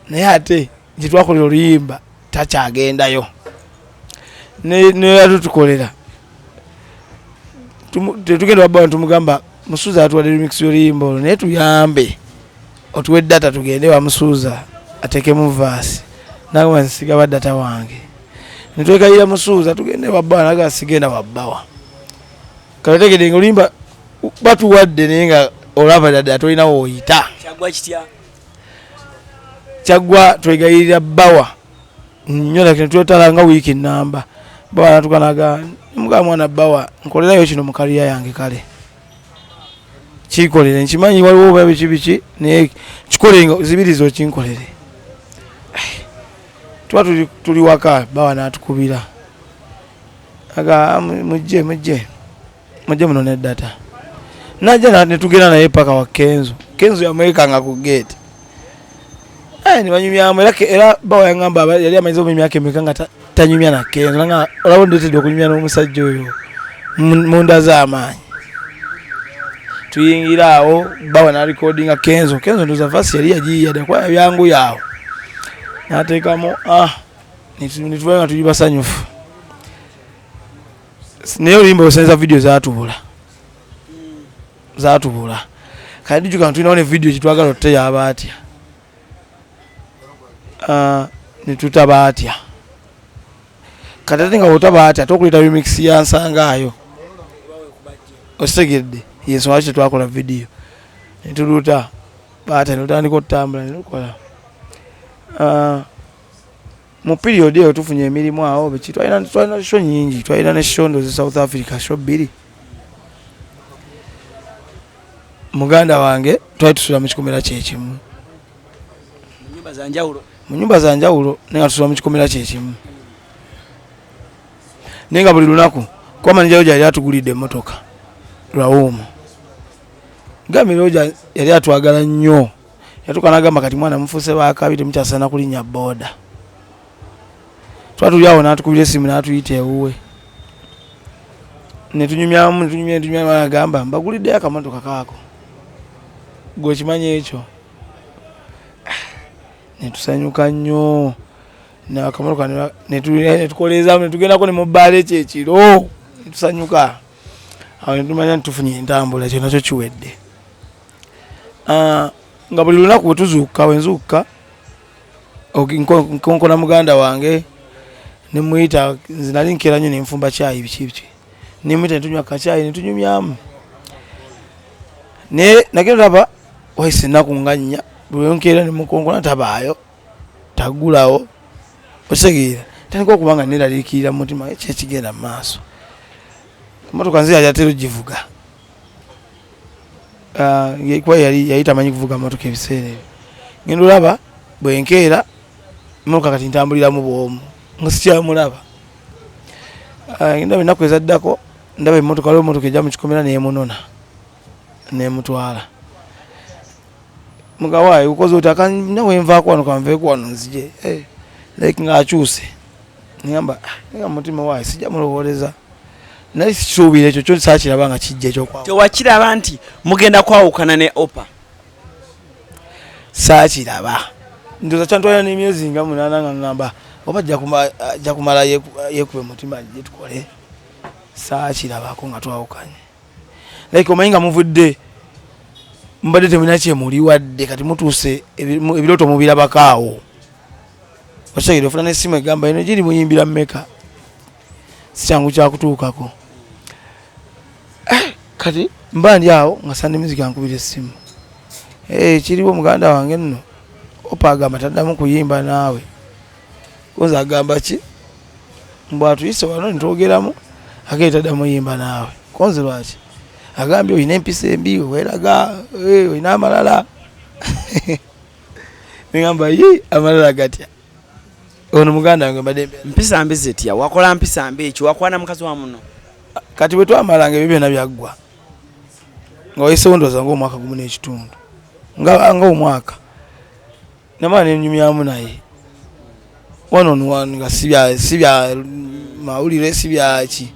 naye ate gye twakolera oluyimba takyagendayo ne yatutukolera tetugenda wabbawa tumugamba musuuza atuwadde remix y'oluyimba olwo naye tuyambe otuwe data tugende wa musuuza atekemu vaasi nagamba nsigaba data wange nitwekayira musuuza tugende wabbawa naga sigenda wabbawa kaletegede nga oluyimba batuwadde naye nga olaba dada tolinawo oyita kyagwa twegayirira bbawa nnyo lakini twetalanga wiiki namba bawa natukanaga muga mwana bawa nkolerayo kino mu kaliya yange kale kikolere nkimanyi waliwo oba biki naye kikolenga zibirizo kinkolere tuba tuli waka bawa natukubira aga mujje muno ne data najja netugenda naye paka wa Kenzo yamwekanga ku gate ni banyumyamu era bawa yangamba yali amaizo mu myaka emeka nga tanyumya na Kenzo nga olabo ndetedde okunyumya n'omusajja oyo munda z'amaanyi tuyingira awo bawa na recordinga Kenzo ndoza vasi yali yagiyada kwa byangu yawo nateekamo nituwe nga tuli basanyufu naye oluyimba osenza video zatubula kadi juga tulinawo ne video kitwagala oteya abaatya nitutaba atya kati nga otaba atya tokuleta remix ya nsangaayo osegedde yensonga ki twakola video nituluta baata notandika otambula netukola mu period eyo tufunye emirimu awo biki twalina show nyingi twalina ne show ndo South Africa show 2 muganda wange twali tusula mu kikomera kyekimu mu nyumba za njawulo nenga tusula mu kikomera kyekimu nenga buli lunaku kwa manjayo yali atugulidde emmotoka lwawumu gamiroja yali atwagala nnyo yatukanagamba kati mwana mufuse bakabi temukyasana kulinya boda twatulyawo n'atukubira essimu n'atuyita ewuwe netunyumyamu agamba mbaguliddeyo akamotoka kaako gwe kimanyi ekyo netusanyuka nnyo nakamotoka netukoleezaamu netugendako ne mu bbaala ekyekiro netusanyuka awo netumanya nitufunye entambula ekyo nakyo kiwedde nga buli lunaku wetuzuuka wenzuuka nkonkona muganda wange nemuyita nze nali nkeera nnyo nenfumba caayi biki nemuyita netunywa kacaayi netunyumyamu nagenda taba waise ennaku nga nnya buli nkeera nemukonkona tabaayo tagulawo osegeera tandika okuba nga neraliikirira mu mutima ekyekigenda mu maaso emotoka nze yali atera ogivuga kuba yali tamanyi kuvuga motoka ebiseera ebyo ngenda olaba bwenkeera emotoka kati ntambuliramu bwomu nga sikyamulaba ndaba ennaku ezaddako ndaba emmotoka waliwo emmotoka ejja mu kikomera nemunona nemutwala mugawaayi ukoze oti nawe nvaako wano kanveeku wano nzije like ng'akyuse ngamba mutima waayi sijja mulowooleza naye sikisuubira ekyo kyo saakiraba nga kijja ekyokwawo tewakiraba nti mugenda kwawukana ne opa saakiraba ndoza kyantwalira n'emyezi nga 8 nga ngamba oba ajja kumala yeekube mutima gye tukole saakirabako nga twawukanye like omanyi nga muvudde mbadde temulina kyemuliwadde kati mutuuse ebirooto mubirabakaawo okitegere ofuna n'essimu egamba eno giri muyimbira mmeka sikyangu kyakutuukako kati mba ndi awo nga Sunday Music ankubira essimu kiriwo muganda wange nno opa agamba taddamu kuyimba naawe konza agamba ki mbw atuyise wano nitwogeramu agee taddamu yimba naawe konze lwaki agambye olina empisa embi weeraga olina amalala negamba amalala gatya ono muganda wange mbadde mpisa mbi zitya wakola mpisa mbi ekyo wakwana mukazi wa muno kati bwe twamalanga ebyo byonna byaggwa nga wayisewo ndowooza ng'omwaka gumu n'ekitundu nga omwaka namala nenyumyamu naye one nga sibya mawulire sibyaki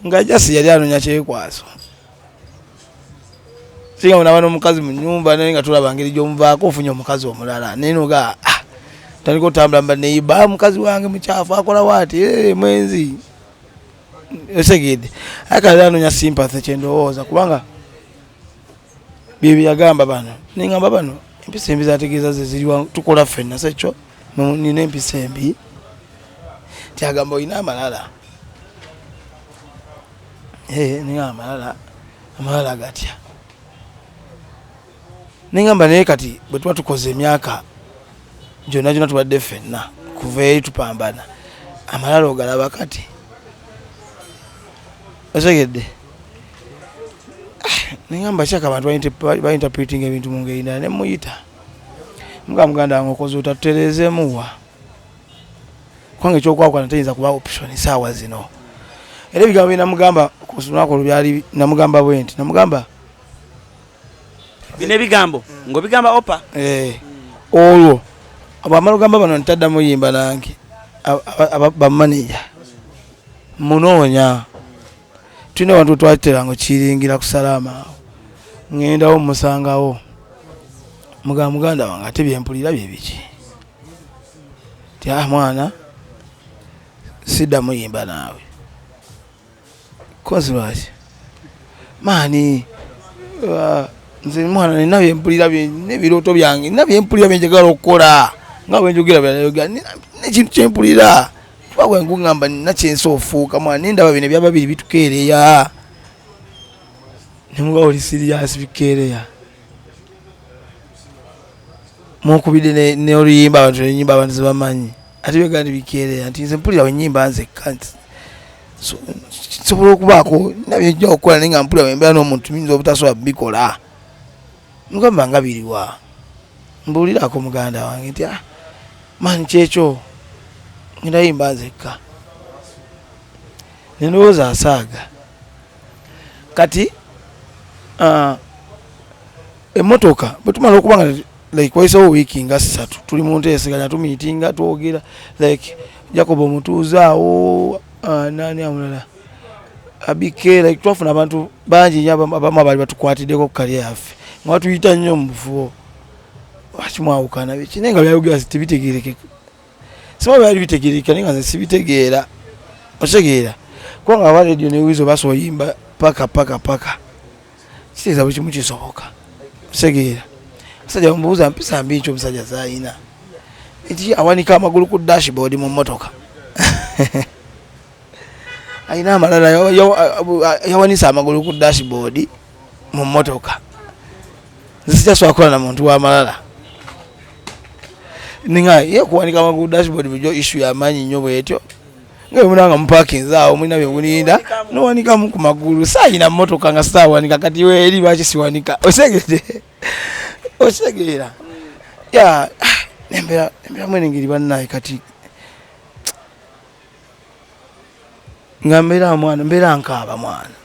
nga jasi yali anonya kyekwaso singa munaba n'omukazi mu nnyumba naye nga tulaba ngeri gy'omuvaako ofunye omukazi omulala naye noga tandika otambula mba neyiba mukazi wange mukyafu akola waati mwenzi esegedde akali anonya sympathy kyendowooza kubanga bye byagamba bano nengamba bano empisa embi zategeeza ze ziriwa tukola ffenna sekyo nina empisa embi tyagamba olina amalala nengamba amalala gatya nengamba naye kati bwe tuba tukoze emyaka gyonna tubadde ffenna kuva eri tupambana amalala ogalaba kati osegedde nengamba kyaka abantu bainterpreting ebintu mu ngeri ndala nemuyita muganda wange okoze otatutereezeemuwa kubanga ekyokwawukana teyinza kuba option saawa zino era ebigambo binamugamba ku lunaku olwo byali namugamba bwe nti namugamba bino ebigambo ng'obigamba opa olwo abamala ogamba bano ntaddamu yimba nange bamaneja munoonya tulina abantu twakiteranga okiringira ku salaama awo ŋŋendawo musangawo muganda wange ate byempulira bye biki ti mwana siddamu yimba naawe kozi lwaki maani nze mwana nina byempulira n'ebirooto byange nina byempulira byenjagala okukola nga bwenjogera nekintu kyempulira kuba bwenkuŋŋamba nina kyensi ofuuka mwana nindaba bino byaba biri bitukeereya nemuba oli siriyasi bikeereya mukubidde n'oluyimba abantu nenyimba abantu zebamanyi ate byegandi bikeerera nti nze mpulira ennyimba nzekka sobola okubaako nabyo njja okukola naye nga mpulira wembeera n'omuntu minza obutasobola bikola mugamba nga biriwa mbuulirako muganda wange nti mani kyekyo ngenda yimba nzekka nendowooza asaaga kati emmotoka bwe tumala okubanga like waisewo wiiki nga 3 tuli mu nteeseganya tumiitinga twogera like Jacob Omutuuzaawo nani amulala abike like twafuna abantu bangi nnyo abamu abali batukwatiddeko ku kalya yaffe nga batuyita nnyo mu bufubo Mwawukana biki naye nga byayogera tibitegeerekeka sima byali bitegeerekeka naye nga nze sibitegeera otegeera kubanga aba radio ne wizo basobola yimba paka kitegeeza buli kimu kisoboka otegeera musajja bamubuuza mpisa mbi ekyo omusajja zaalina nti awanika amagulu ku dashboard mu mmotoka alina amalala yawanisa amagulu ku dashboard mu mmotoka nze sijasobola kukola na muntu w'amalala ninga ye kuwanika amagulu dashboard bujo issue y'amaanyi nnyo bwetyo nga munanga mu parkings awo mulina bye mulinda nowanika mu ku magulu saayina mmotoka nga sitaawanika kati we eri lwaki siwanika osegeera ya nembera mwene ngeri bannaye kati nga mbeera nkaaba mwana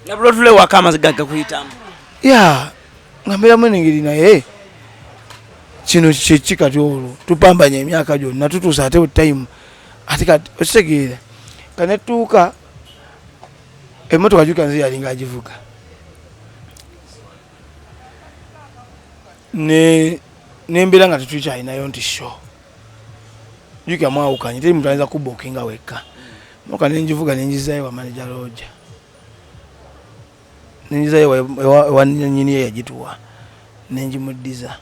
nabula otule waka amaziga gakuyitamu ya nga mbeera mwene ngeri naye kino kyeki kati olwo tupambanya emyaka gyonna tutuusa ate time ate kati okitegeera kanetuuka emmotoka juka nze yalinga agivuga nembeera nga tetukyalinayo nti sho juka Mwawukanye teri muntu ayinza kubookinga wekka moka nengivuga nengizayo wa manager lodge nengizayo ewa nnyini yagituwa nengimuddiza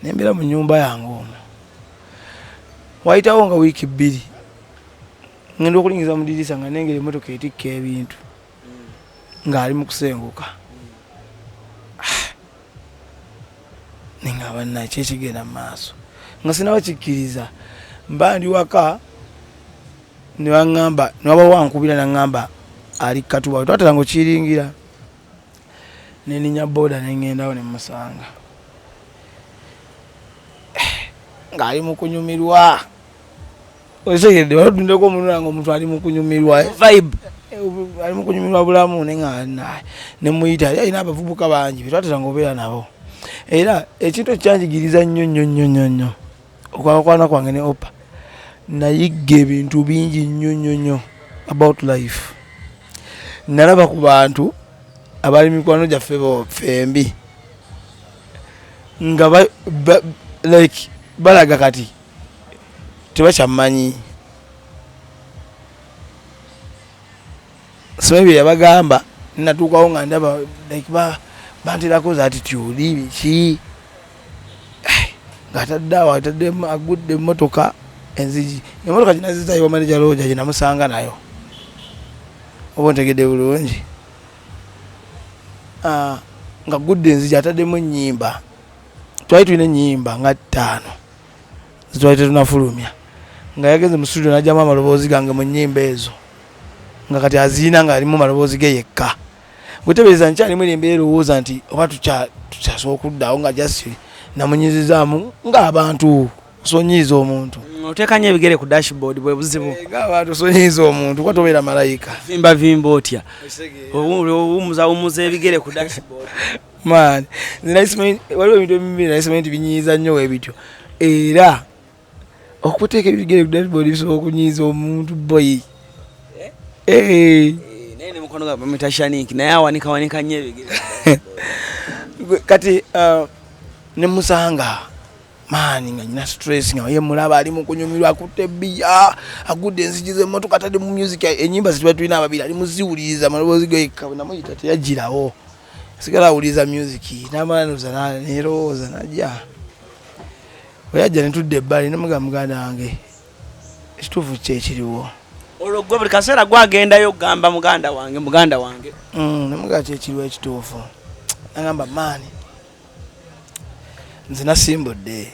nembeera mu nnyumba yange omwo wayitawo nga wiiki 2 ngenda okulingiza mu dirisa nga nengera emmotoka etikka ebintu ng'ali mu kusenguka nengaba naye kyekigenda mu maaso nga sinabakikkiriza mba ndi waka newaŋŋamba newaba wankubira naŋŋamba ali katuba twatera nga okiringira neninya boda nengendawo nemusanga ng'ali mu kunyumirwa osegedde batundeko omunula nga omuntu ali mu kunyumirwa vibe ali mu kunyumirwa bulamu neŋŋanaye nemuyita ali alina abavubuka bangi betwatera nga obeera nabo era ekintu ekyanjigiriza nnyo okwakwana kwange ne opa nayigga ebintu bingi nnyo about life nalaba ku bantu abali mikwano gyaffe fembi nga like balaga kati tebakyamanyi simanyi bye yabagamba natuukawo nga ndaba like banterako za attitude biki ng'ataddeawo agudde emmotoka enzigi emmotoka ginazizayo manager lodge ginamusanga nayo oba ntegedde bulungi nga gudde enzigi ataddemu ennyimba twali tulina ennyimba nga 5 zitwali tetunafulumya nga yagenze mu studio n'ajjamu amaloboozi gange mu nnyimba ezo nga kati aziina ng'alimu maloboozi ge yekka bwetebereza nkyalimu embeera erowooza nti oba tukyasobola okuddawo nga jasi namunyizizaamu ng'abantu osonyiiza omuntu oteekanye ebigere ku dashboard bwe buzibu ng'abantu osonyiiza omuntu kuba tobeera malayika vimba otya owumuza ebigere ku dashboard man waliwo ebintu ebimbi naisimanyi nti binyiiza nnyo webityo era okuteeka ebigere ku dashboard bisobola okunyiiza omuntu boyi naye nemukono ga mitashaniki naye awanikawanika nnyo ebigere kati nemusanga maani nga nyina stress nga ye mulaba ali mu kunyumirwa akutte bbiya agudde enzigi z'emmotoka atadde mu music ennyimba zituba tulina ababiri ali muziwuliriza amaloboozi geka namuyita teyagirawo sigala awuliriza music n'amalanuza nerowooza najja weyajja netudde ebbali nemugamba muganda wange ekituufu kyekiriwo olwo gwe buli kaseera gwagendayo okugamba muganda wange nemugamba kyekiriwo ekituufu nagamba maani nzina simbodde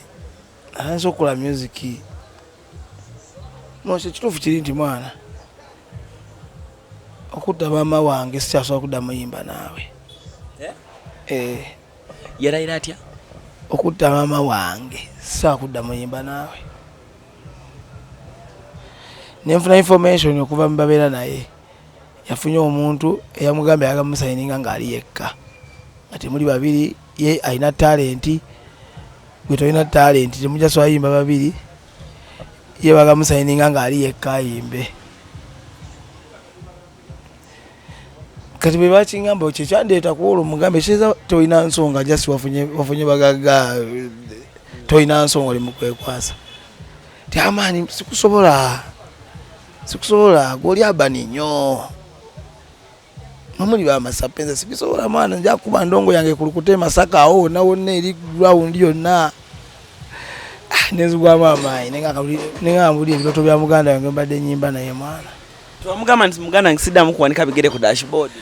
ananza okukola music mose kituufu kiri nti mwana okudda maama wange sikyasobola kudda muyimba naawe yarayira atya okudda maama wange sisobola kudda muyimba naawe nenfuna information okuva mubabeera naye yafunye omuntu eyamugambye ayaga musayininga ng'ali yekka ati muli babiri ye alina talenti gwe tolina talenti temujja sobola yimba babiri ye baga musayininga ng'ali yekka ayimbe kati bwe bakingamba kyekyandeeta kuolwo mugambe kyeza tolina nsonga jasi wafunye bagaga tolina nsonga oli mukwekwasa ti amaani sikusobola gwoli abani nnyo nomuli bamasapenza sibisobola mwana nja kuba ndongo yange kulukute Masaka awo nawonna eri ground yonna nenzigwamu amaanyi nenga mbuli ebiroto bya muganda yange mbadde nyimba naye mwana twamugamba nti muganda nkisiddamu kuwanika bigere ku dashboard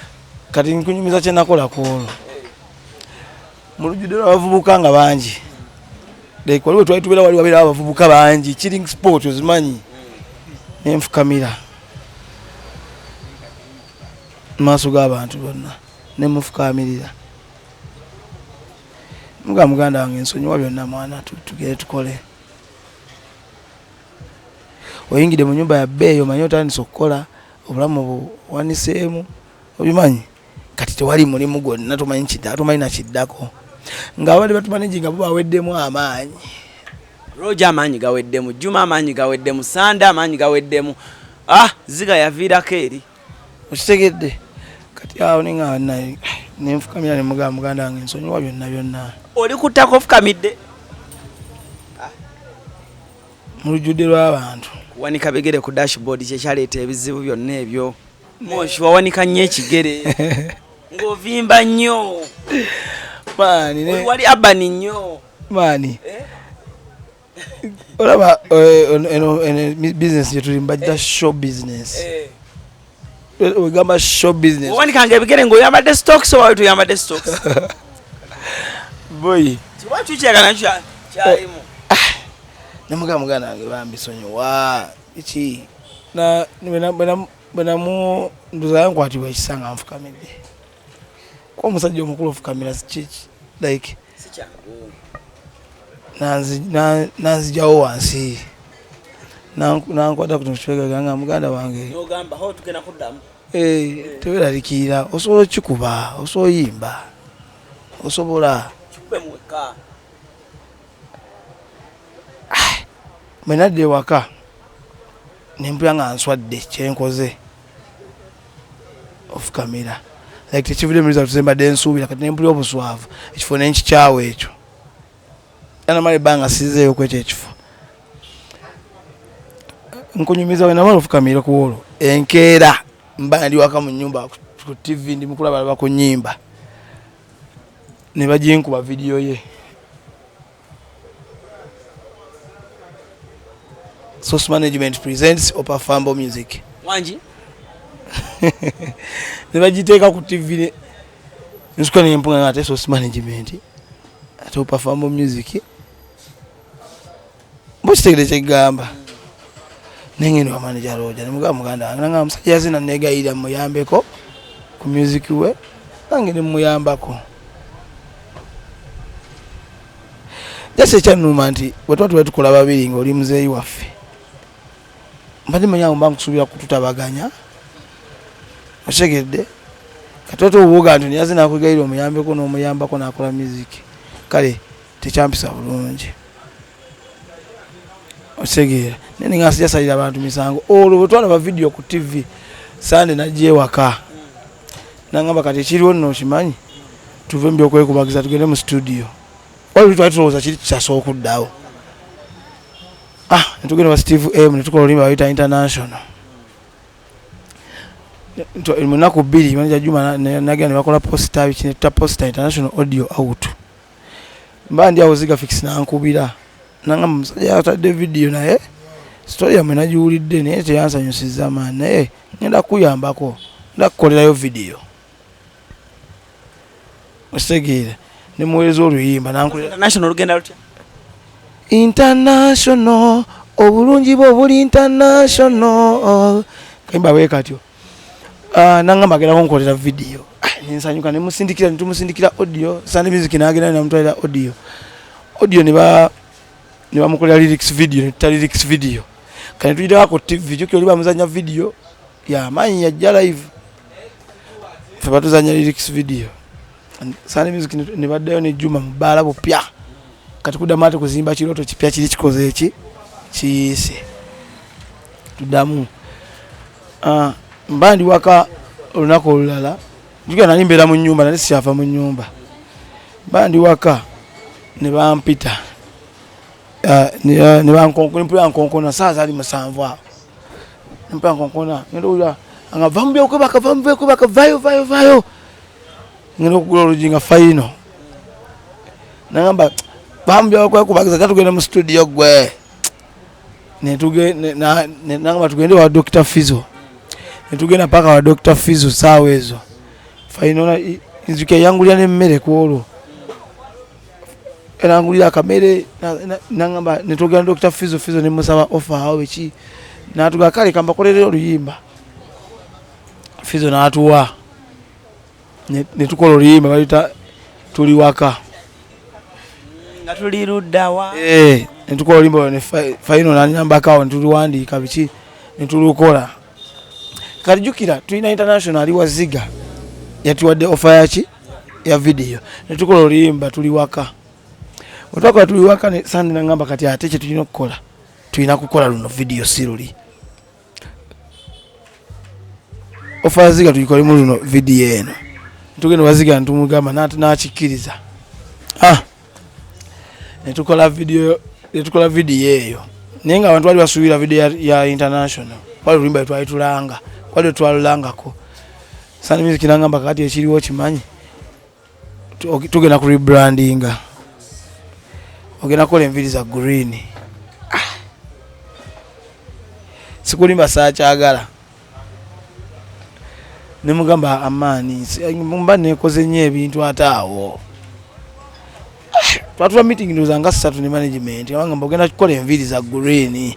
kati nkunyumiza kye nakola kuolwo mu lujjudde lw'abavubuka nga bangi like waliwo twali tubeera wali wabeera abavubuka bangi killing sport ozimanyi nenfukamira maaso g'abantu bonna nemufukamirira muga muganda wange nsonyiwa byonna mwana tugere tukole oyingidde mu nyumba ya bbeeyi omanyi otandise okukola obulamu buwaniseemu obimanyi kati tewali mulimu gwonna tomanyi nakiddako ng'abadde batumaniji nga bo baweddemu amaanyi Roja amaanyi gaweddemu Juma amaanyi gaweddemu Sanda amaanyi gaweddemu ziga yaviirako eri okitegedde kati awo ninga nenfukamira nemugamba muganda wange nsonyiwa byonna oli kuttako ofukamidde mu lujjudde lw'abantu wanika bigere ku dashboard kyekyaleeta ebizibu byonna ebyo moshi wawanika nnyo ekigere ng'ovimba nnyo maani wali abani nnyo maani olaba business gyetuli mbajja show business wegamba show business owanikanga ebigere ng'oyambadde stocks owawe tuyambadde stocks boy tiwakyukyagana kyalimu nemugamba muganda wange bambisonyiwa iki bwenamu nduzayo nkwatibwa ekisanga nfukamidde kuba omusajja omukulu ofukamira kiki like nanzijawo wansi nankwata ku kibegaganga muganda wange teweraliikirira osobola okikuba osobola oyimba osobola bwe nadda ewaka nempulira nga nswadde kyenkoze ofukamira like tekivudde mu result zembadde nsuubira kati nempulira obuswavu ekifo nenkikyawo ekyo anamala ebbanga sizeeyo kwekyo ekifo nkunyumiza we namala ofukamira ku olwo enkeera mba ndi waka mu nnyumba ku TV ndi mukulaba alaba ku nnyimba ne baginkuba vidiyo ye Source Management presents Opa Fambo music wanji ne bagiteeka ku TV nsuka nempunga nga ate Source Management ate Opa Fambo music mbokitegere kyegamba nengendo wa manager Roja nemugamba muganda wange nanga musajja yazina Mwegayirira muyambeko ku music we nange nemuyambako jase ekyanuma nti bwe tuba tuba tukola babiri ng'oli muzeeyi waffe mbadde manyango mba nkusuubira kututabaganya okitegedde kati ote obuuga nti niyaze nakwegayirira omuyambeko n'omuyambako n'akola music kale tekyampisa bulungi okitegera naye nga sijja salira abantu misango olwo bwe twalaba vidiyo ku TV Sande najja ewaka nangamba kati ekiriwo nno okimanyi tuve mu byokwekubagiza tugende mu studio wali twali tulowooza kiri kisasobola okuddawo netugenda wa Steve M netukola oluyimba bayita international munaku bbiri manager Juma Nagana ne bakola posta bikinetuta posta international audio out mba ndi awo ziga fix nankubira nangamba musajja yatadde vidiyo naye story yamwe nagiwulidde naye teyansanyusiza maani naye ngenda kuyambako nda kukolerayo vidiyo okitegeera ne muweereza oluyimba nankulira international lugenda lutya international obulungi bwo buli international kayimba bwe katyo nangamba agenda kunkolera video ninsanyuka nemusindikira nitumusindikira audio Sunday Music nagenda namutwalira audio ne bamukolera lyrics video ne lyrics video kane tujira wako TV jukyo liba muzanya video ya manyi ya live fatuzanya lyrics video Sunday Music ne baddayo ne Juma mubala bupya kati kudamate kuzimba kiroto kipya kiri kikoze eki kiyise tudamu mbandi waka olunako olulala jukyo nalimbera mu nyumba nali siyafa mu nyumba mbandi waka ne bampita ne bankonkona saa zali musanvu awo mpa nkonkona ndoula anga vambye okubaka vayo ngeno kugula olujinga faino nangamba vambye okubaka katugenda mu studio gwe nangamba tugende wa Dr. Fizo netugenda paka wa Dr. Fizo sawa ezo faino inzuke yangulia ne mmere kwolo erangulira kamere nangamba netugenda Dr. Fizo ne musaba offer awo echi natuga kale kamba kolere oluyimba Fizo natuwa netukola oluyimba balita tuli waka nga tuli luddawa netukola oluyimba ne faino nanyamba kawo netuliwandika biki netulukola kalijukira tulina international waziga yatuwadde offer yaki ya video netukola oluyimba tuli waka otaka tuli waka ne Sunday nangamba kati ate kye tulina okukola tulina kukola luno video siruli ofaziga tulikola mu luno video eno tugenda waziga ntumugamba nakikiriza netukola video eyo nenga abantu bali basuubira video ya international wali lulimba twalitulanga wali twalulangako Sunday Music nangamba kati ekiriwo kimanyi tugenda ku rebrandinga ogenda kola enviri za green sikulimba saa kyagala nemugamba amani mba nekoze nnyo ebintu ataawo twatula meeting ndozanga 3 ne management ngamba ogenda kukola enviri za green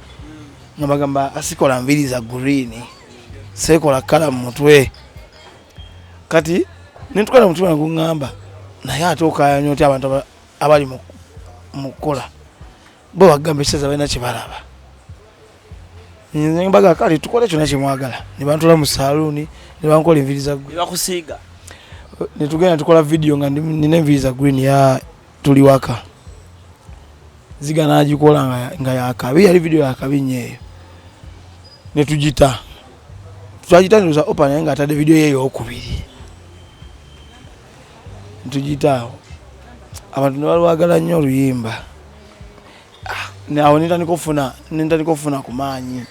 ngamba asikola enviri za green sekola kala mutwe kati nitukola mutwe ngamba naye atoka nyoti abantu abali mukola bo bagambe kisaza balina kibalaba nimbaga kali tukole kyona kimwagala ne bantula mu saluni ne bankola enviri za green bakusiiga ne tugenda tukola video nga nina enviri za green ya tuli waka ziga najikola nga yakabi yali video yakabi nyeyo ne tujita ndoza open nga atade video yeyo okubiri tujita abantu balwagala nnyo oluyimba nawo nenda nikofuna kumanyi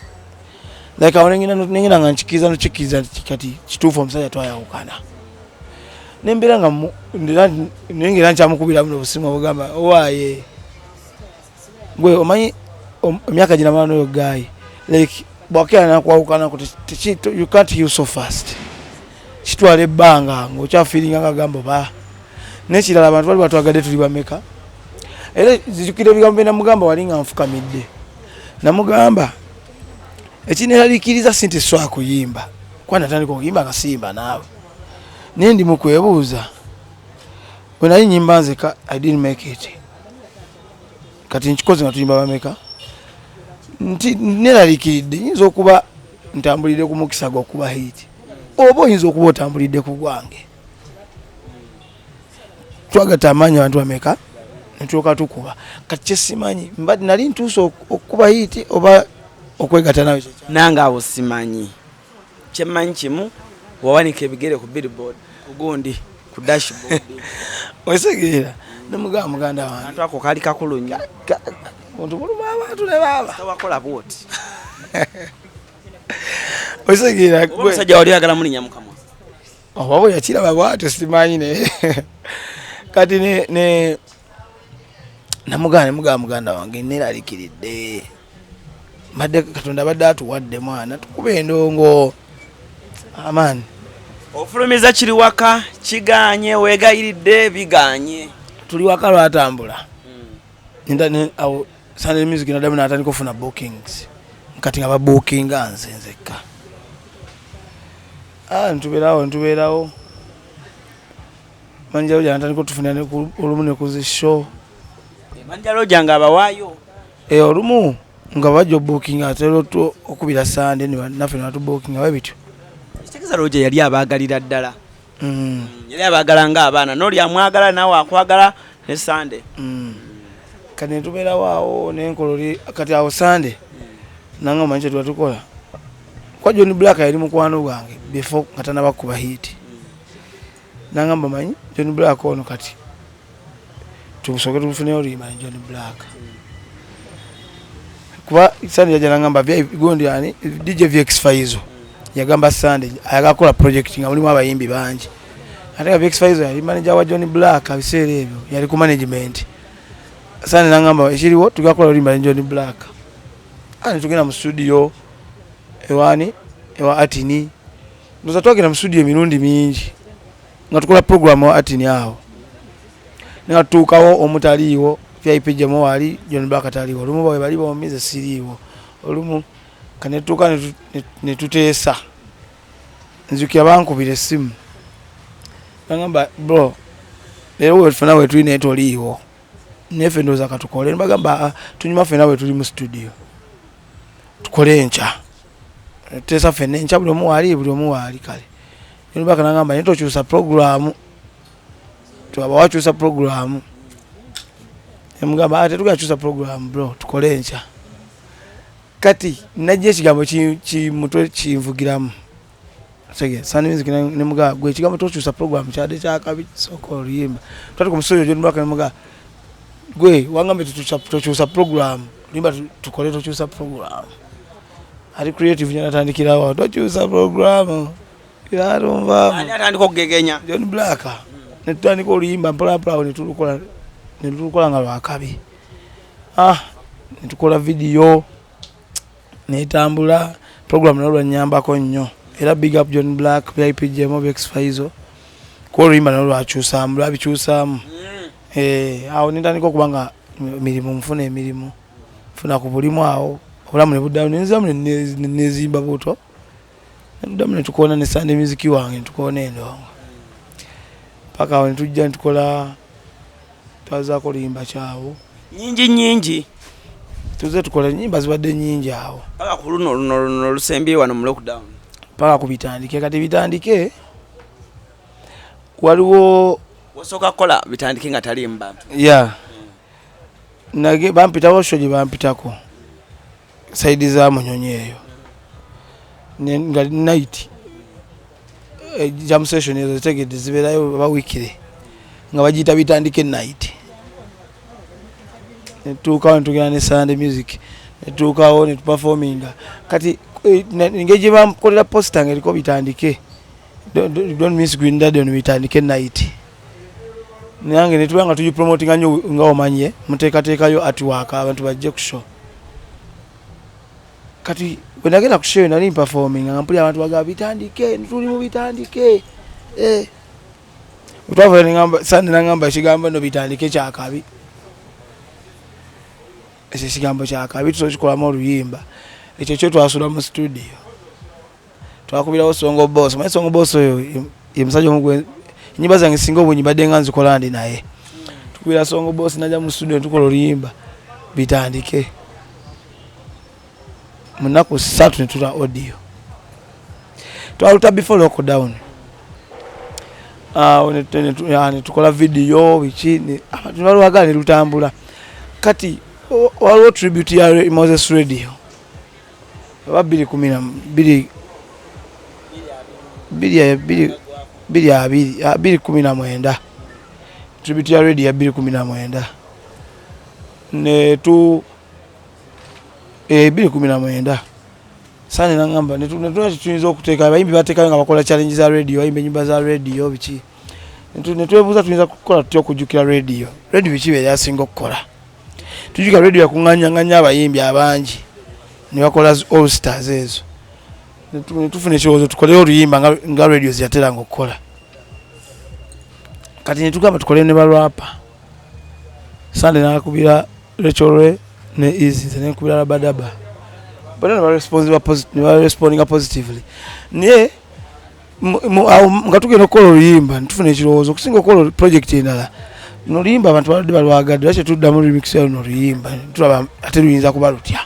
like awo nengina nga nchikiza kati kitufu omusajja twayawukana nembera nga nengera nkyamukubira muno busimu obugamba owaye gwe omanyi emyaka gina mwana oyo guy like bwakera nakwawukana kuti you can't heal so fast kitwala ebbanga ng'okyafiiringa nga gamba ba nekirala abantu bali batwagadde tuli bameka era zijukira ebigambo namugamba wali nga nfukamidde namugamba ekineraliikiriza sinti swa kuyimba kwa natandika okuyimba akasimba naawe naye ndi mukwebuuza bwe nali nyimba nzeka I didn't make it kati nkikoze nga tuyimba bameka nti neraliikiridde nyinza okuba ntambulidde ku mukisa gw'okuba hiti oba oyinza okuba otambulidde ku gwange twagatta amaanyi abantu bameka netuloka tukuba kati kyesimanyi mbadde nali ntuuse okuba hiti oba okwegatta nawe nange abo simanyi kyemmanyi kimu wawanika ebigere ku billboard kugundi ku dashboard osegeera nemugamba muganda wange abantu ako kali kakulunya omuntu muluma abantu ne baba tawakola bwoti osegeera omusajja wali oyagala mulinya mukamwa oba bwe yakiraba bwatyo simanyi ne kati ne namugamba muganda wange neraliikiridde mbadde Katonda badde atuwadde mwana tukuba endongo amaani ofulumiza kiri waka kiganye wegayiridde biganye tuli wakalo atambula ndani au Sunday music na damu natandika kufuna bookings kati nga booking anzenzeka ntuberawo manja uja natandika tufunane ku olumune ku show manja loja nga bawayo olumu nga bajo booking atero to okubira Sunday ni nafe na tu booking ababityo kitegeza loja yali abagalira ddala yali abagalanga abaana noli amwagala nawe akwagala ne Sunday kane tubera wao nenkololi kati awo Sunday nanga manje twatukola kwa John Black yali mukwano gwange before katana bakuba hit nanga mbamanyi John Black ono kati tusoke tufune olima John Black kwa Sunday yajana ngamba gondi yani DJ VX Faizo yagamba Sunday ayagakola project nga mulimu abayimbi banji ate VX Faizo yali manager wa John Black abisere ebyo yali ku management Sunday nangamba ekiriwo tugakola olima John Black tugenda mu studio ewa Atini ndoza twagenda mu studio emirundi mingi nga tukola program wa Atini awo nga tukawo omutaliwo VIP jemo wali John Black ataliwo olumu bawe bali bomize siriwo olumu kanetuka ne tuteesa nzukira bankubira simu ngamba bro lero we tufuna we tuine toliwo nefe ndoza katukole bagamba tunyuma fe nawe tuli mu studio tukole encha tesa fe nencha buli omu wali kale John Black nangamba neto chusa program tuaba wachusa program emugamba ate tugachusa program bro tukole encha kati najje kigambo ki mutwe kinvugiramu sege Sunday music ne muga gwe kigambo tochusa program kyade kyakabi soko liyimba twali ku musoyo John Black ne muga gwe wangambe tochusa program limba tukole tochusa program ali creative nyana tandikira wa tochusa program yarumva ani atandika okugegenya John Black ne tutandika oluyimba mpala ne tulukola nga lwakabi ne tukola video netambula program nalwa nyambako nnyo era big up John Black VIP jemo VX Faizo ko rimba nalwa achusa mbula bichusa awo nitandika okubanga mirimu mfuna emirimu funa ku bulimu awo olamu ne buddamu nenzamu nezimba buto neddamu ne tukona ne Sunday music wange tukona eno paka awo netujja ntukola twazaako limba kyawo nyingi tuze tukola nyimba zibadde nyingi awo paka ku luno lusembye wano mu lockdown paka kubitandike kati bitandike waliwo wasoka kola bitandike nga tali mbantu nage bampitawo shoje bampitako saidi za munyonyeyo nga night jam session ezo tegede ziberayo bawikire nga bagita bitandike night netukawo netugenda ne Sunday music netukawo ne performinga kati ngeje bamkolera poster ngeliko bitandike don't miss green dad on bitandike night nange netubanga tuji promoting anyo nga omanye muteka yo atiwaka abantu bajje ku show kati wenagenda ku show nali performing ngampuli abantu baga bitandike tuli mu bitandike utava ngamba Sunday nangamba kigambo no bitandike kyakabi ese kigambo kyakabi tusochikola mu luyimba ekyo kyo twasula mu studio twakubirawo Songo Boss mayi Songo Boss oyo yemusajja omugwe nyimba zange singa obunyi badde nga nzikola ndi naye tukubira Songo Boss najja mu studio tukola oluyimba bitandike munaku 3 netula audio twaluta before lockdown tukola video bichi tunalwagala lutambula kati waliwo tribute ya Moses Radio wa 2019 tribute ya radio ya 2019 ne tu 2019 Sunday nangamba netuyinza okuteeka abayimbi bateekayo nga bakola challenge za radio bayimbe nyimba za radio bichi netwebuuza tuyinza kukola tutya okujjukira radio bichi bye yasinga okukola tujjuka radio yakunganya abayimbi abangi ne bakola all stars ezo netufuna ekirowoozo tukoleyo oluyimba nga radio ziyateranga okukola kati netugamba tukole ne balwapa Sunday nakubira Rachel ne Easy ne kubira Badaba. But they were responding positively. Niye ngatuke nokolo luyimba ntufune ekirowozo kusinga okolo project endala no luyimba abantu balwadde balwagadde lwaki tuddamu remix no luyimba tulaba ate luyinza kuba lutya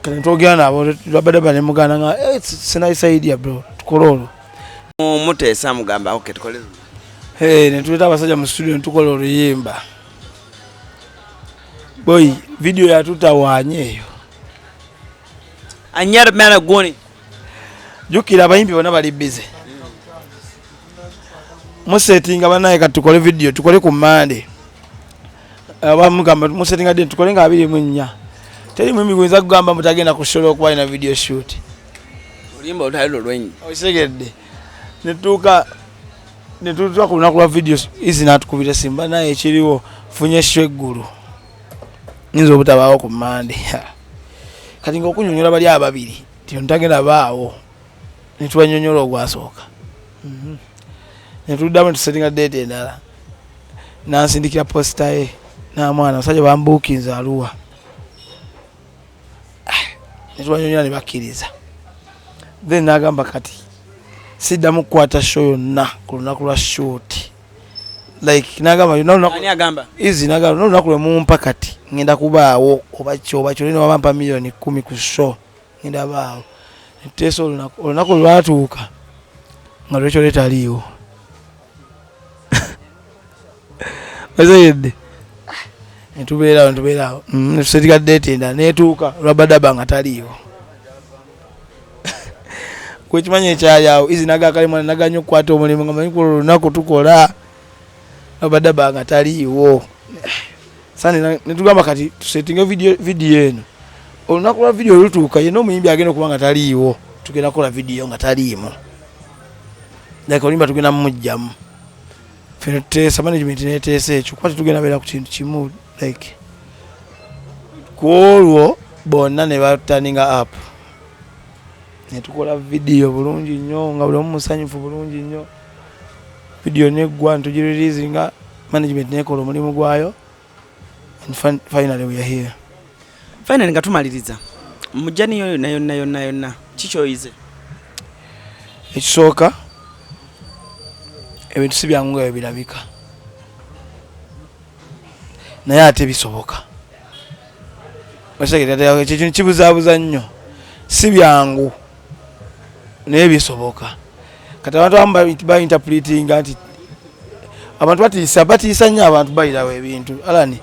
kale twogera nabo Badaba ne mugana nga it's a nice idea bro tukololo Muteesa mugamba okay tukole ne tuleta abasajja mu studio ntukola oluyimba boy video ya tutawanye eyo anyara mera goni jukira abayimbi bonna bali busy musettinga banaye kati tukole video tukole ku Monday abamugamba musettinga de tukole nga 24 teri mwimi gweza kugamba mutagenda kushola okuba ina video shoot olimba otayiro lwenyi osegedde netuka ku lunaku lwa videos izi natukubira simba naye ekiriwo funye shweggulu nyinza obutabaawo ku Monday kati nga okunyonyola bali ababiri tiyontagenda baawo netwanyonyola ogwasooka netuddamu tusettinga date endala nansindikira posta ye n'amwana basajja bambuukinza Aluwa netwanyonyola ne bakkiriza then nagamba kati siddamu kukwata show yonna ku lunaku lwa shoot like nagamba izi nagamba n'olunaku lwe mumpa kati ngenda kubaawo oba kyo lino wabampa million 10 ku show ngenda baawo neteesa olunaku lwatuuka nga lwekyo letaliiwo ozeyedde netubeerawo netusetika date endala netuuka lwa Badaba nga taliiwo kwekimanya ekyali awo izi nagakale mwana naganya okukwata omulimu nga manyi kulo lunaku tukola lwa Badaba nga taliiwo sane netugamba kati tusettinga video eno olunaku lwa video lutuuka yenna omuyimbi agenda okuba nga taliiwo tugenda kukola video nga taliimu like oluyimba tugenda mumugjamu fene tuteesa management neteesa ekyo kuba tetugenda beera ku kintu kimu like kwolwo bonna ne bataninga up netukola video bulungi nnyo nga buli omu musanyufu bulungi nnyo video neggwa ntugireleasinga management nekola omulimu gwayo and finally we are here. Finally nga tumaliriza mujjani yonna kikyoyize ekisooka ebintu si byangu nga birabika naye ate bisoboka ekintu kibuzaabuza nnyo si byangu naye bisoboka kati abantu abamu bainterpretinga nti abantu batiisa nnyo abantu bayirawo ebintu alani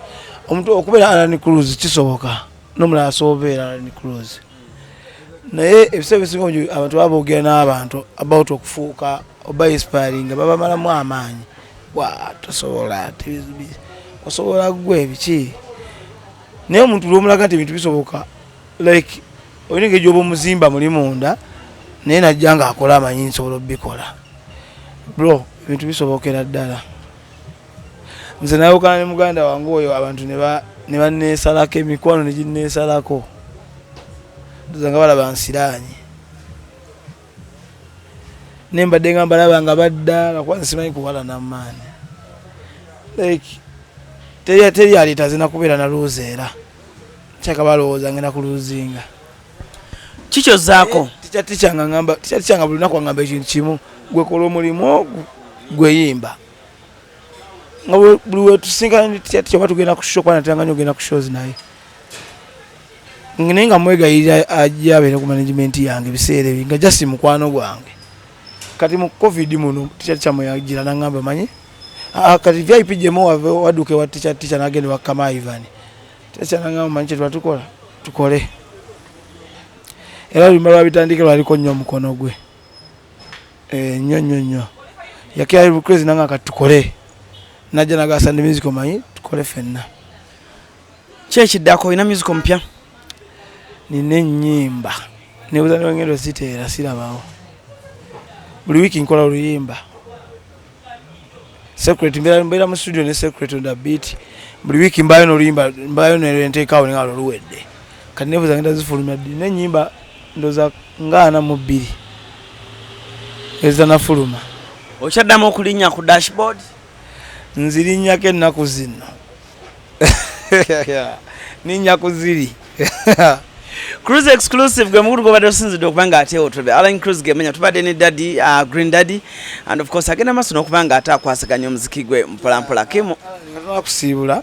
omuntu okubeera Alani Cruz kisoboka n'omulala asobeera Alani Cruz naye ebiseera ebisinga abantu baboogera n'abantu about okufuuka oba inspiring babamalamu amaanyi tosobola osobola gwe biki naye omuntu lwomulaga nti ebintu bisoboka like olina engeri gy'oba omuzimba muli munda naye najja nga akola amanyi nsobola obikola bro ebintu bisobokera ddala nze nayawukana ne muganda wange oyo abantu ne banneesalako emikwano ne ginneesalako ndoza nga balaba nsiraanyi nembadde nga mbalaba nga badda lwakuba nsimanyi kuwala namaani like teri aleeta zina kubeera na luuzeera kyaka balowooza ngenda kuluuzinga kikyozaako tikyanga buli lunaku angamba ekintu kimu gwekola omulimu ogwo gweyimba nga buli wetusinkana tikyoba tugenda kusho kwana tanganya ogenda kushozi naye naye nga Mwegayirira ajja abeere ku management yange ebiseera ebi nga jasi mukwano gwange kati mu covid muno tikyati kyamuyagira nangamba manyi kati VIP jemo waduke wa ticha nagende wakama Ivan ticha nangamba manyi kye twatukola tukole era lumala bitandike lwaliko nnyo mukono gwe nnyo yakya crazy nanga katukole najja nagasa ndi music manyi tukole fenna kyekiddako ina music mpya nine ennyimba nebuza ngendo ziteera sirabawo buli wiki nkola oluyimba secret mbeera mu studio ne secret on the beat buli wiki mbayo n'oluyimba mbayo nenteekawo nga luwedde kati nebuza ngenda zifulumya ddi n'ennyimba ndoza ngaana mu bbiri ezanafuluma okyaddamu okulinnya ku dashboard nzirinnyako ennaku zino Ninja kuziri. Cruise exclusive gwe mukuru gobadde osinzidde okubanga ate otobe Alan Cruise gemenya tubadde ne Daddy Green Daddy and of course agenda maso n'okubanga ate akwasaganya omuziki gwe mpola mpola kimo kusiibula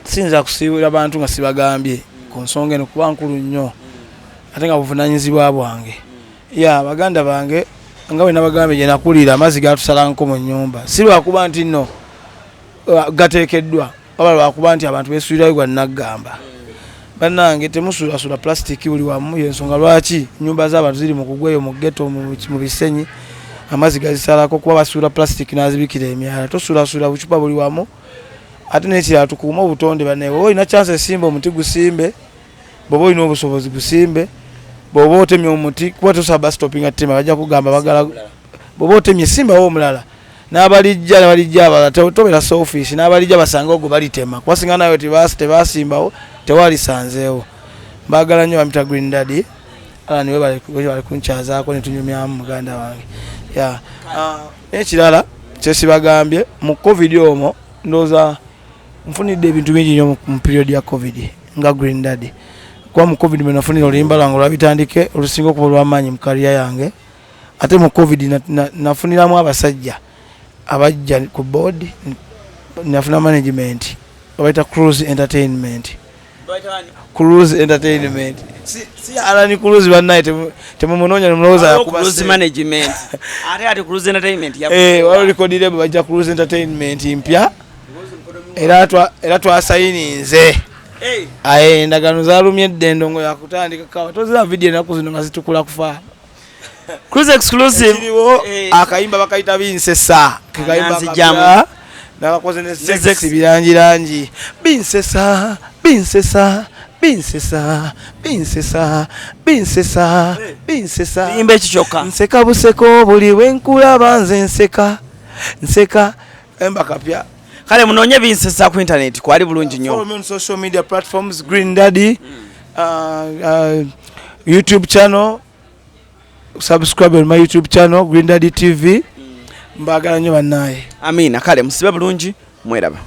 sinza kusiibula bantu nga sibagambye ku nsonga eno kuba nkulu nnyo ate nga buvunaanyizibwa bwange ya baganda bange nga bwe nabagambye gye nakulira amazzi gatusalanko mu nnyumba si lwakuba nti nno gateekeddwa waba lwakuba nti abantu beesuulirayo gwa Nagamba bannange temusuulasula plastic buli wamu yensonga lwaki nnyumba z'abantu ziri mu kugweyo mu ghetto mu bisenyi amazzi gazisalako kuba basuula plastic n'azibikira emyala tosuulasula bucupa buli wamu ate n'ekirala tukuuma obutonde banne bw'oba olina chance esimba omuti gusimbe bw'oba olina obusobozi gusimbe bw'oba otemye omuti kuba tosaba stopping tema bajja kugamba bagala bw'oba otemye simbawo omulala n'abalijja abalala tobera selfish n'abalijja basanga ogwo balitema kwasinga nayo tebasimbawo tewalisanzeewo mbagala nnyo bamita Green Daddy ala niwe bali kunkyazaako ne tunyumyamu muganda wange n'ekirala kyesibagambye mu covid omwo ndowooza nfunidde ebintu bingi nnyo mu period ya covid nga Green Daddy kuba mu covid mwe nafunira oluyimba lwange olwabitandike olusinga okuba olw'amaanyi mu kaliya yange ate mu covid nafuniramu abasajja abajja ku board nafuna management babayita Cruise Entertainment si Alan Cruise bannaye temumunoonya nemulowooza yakuba Cruise management ate Cruise Entertainment walikodire bajja Cruise Entertainment mpya era twasayininze endagano zalumye eddendongo yakutandika kawa tozira video enaku zino nga zitukula kufa Cruise exclusive akayimba bakayita binsesa kekayimba nakakoze ne sex birangirangi binsesa imba ekikyokka nseka buseko buli wenkulaba nze nseka emba kapya kale munoonye binsesa ku internet kwali bulungi nnyo on social media platforms Green Daddy YouTube channel subscribe on my YouTube channel Green Daddy TV mbagala nnyo bannaye amina kale musibe bulungi mweraba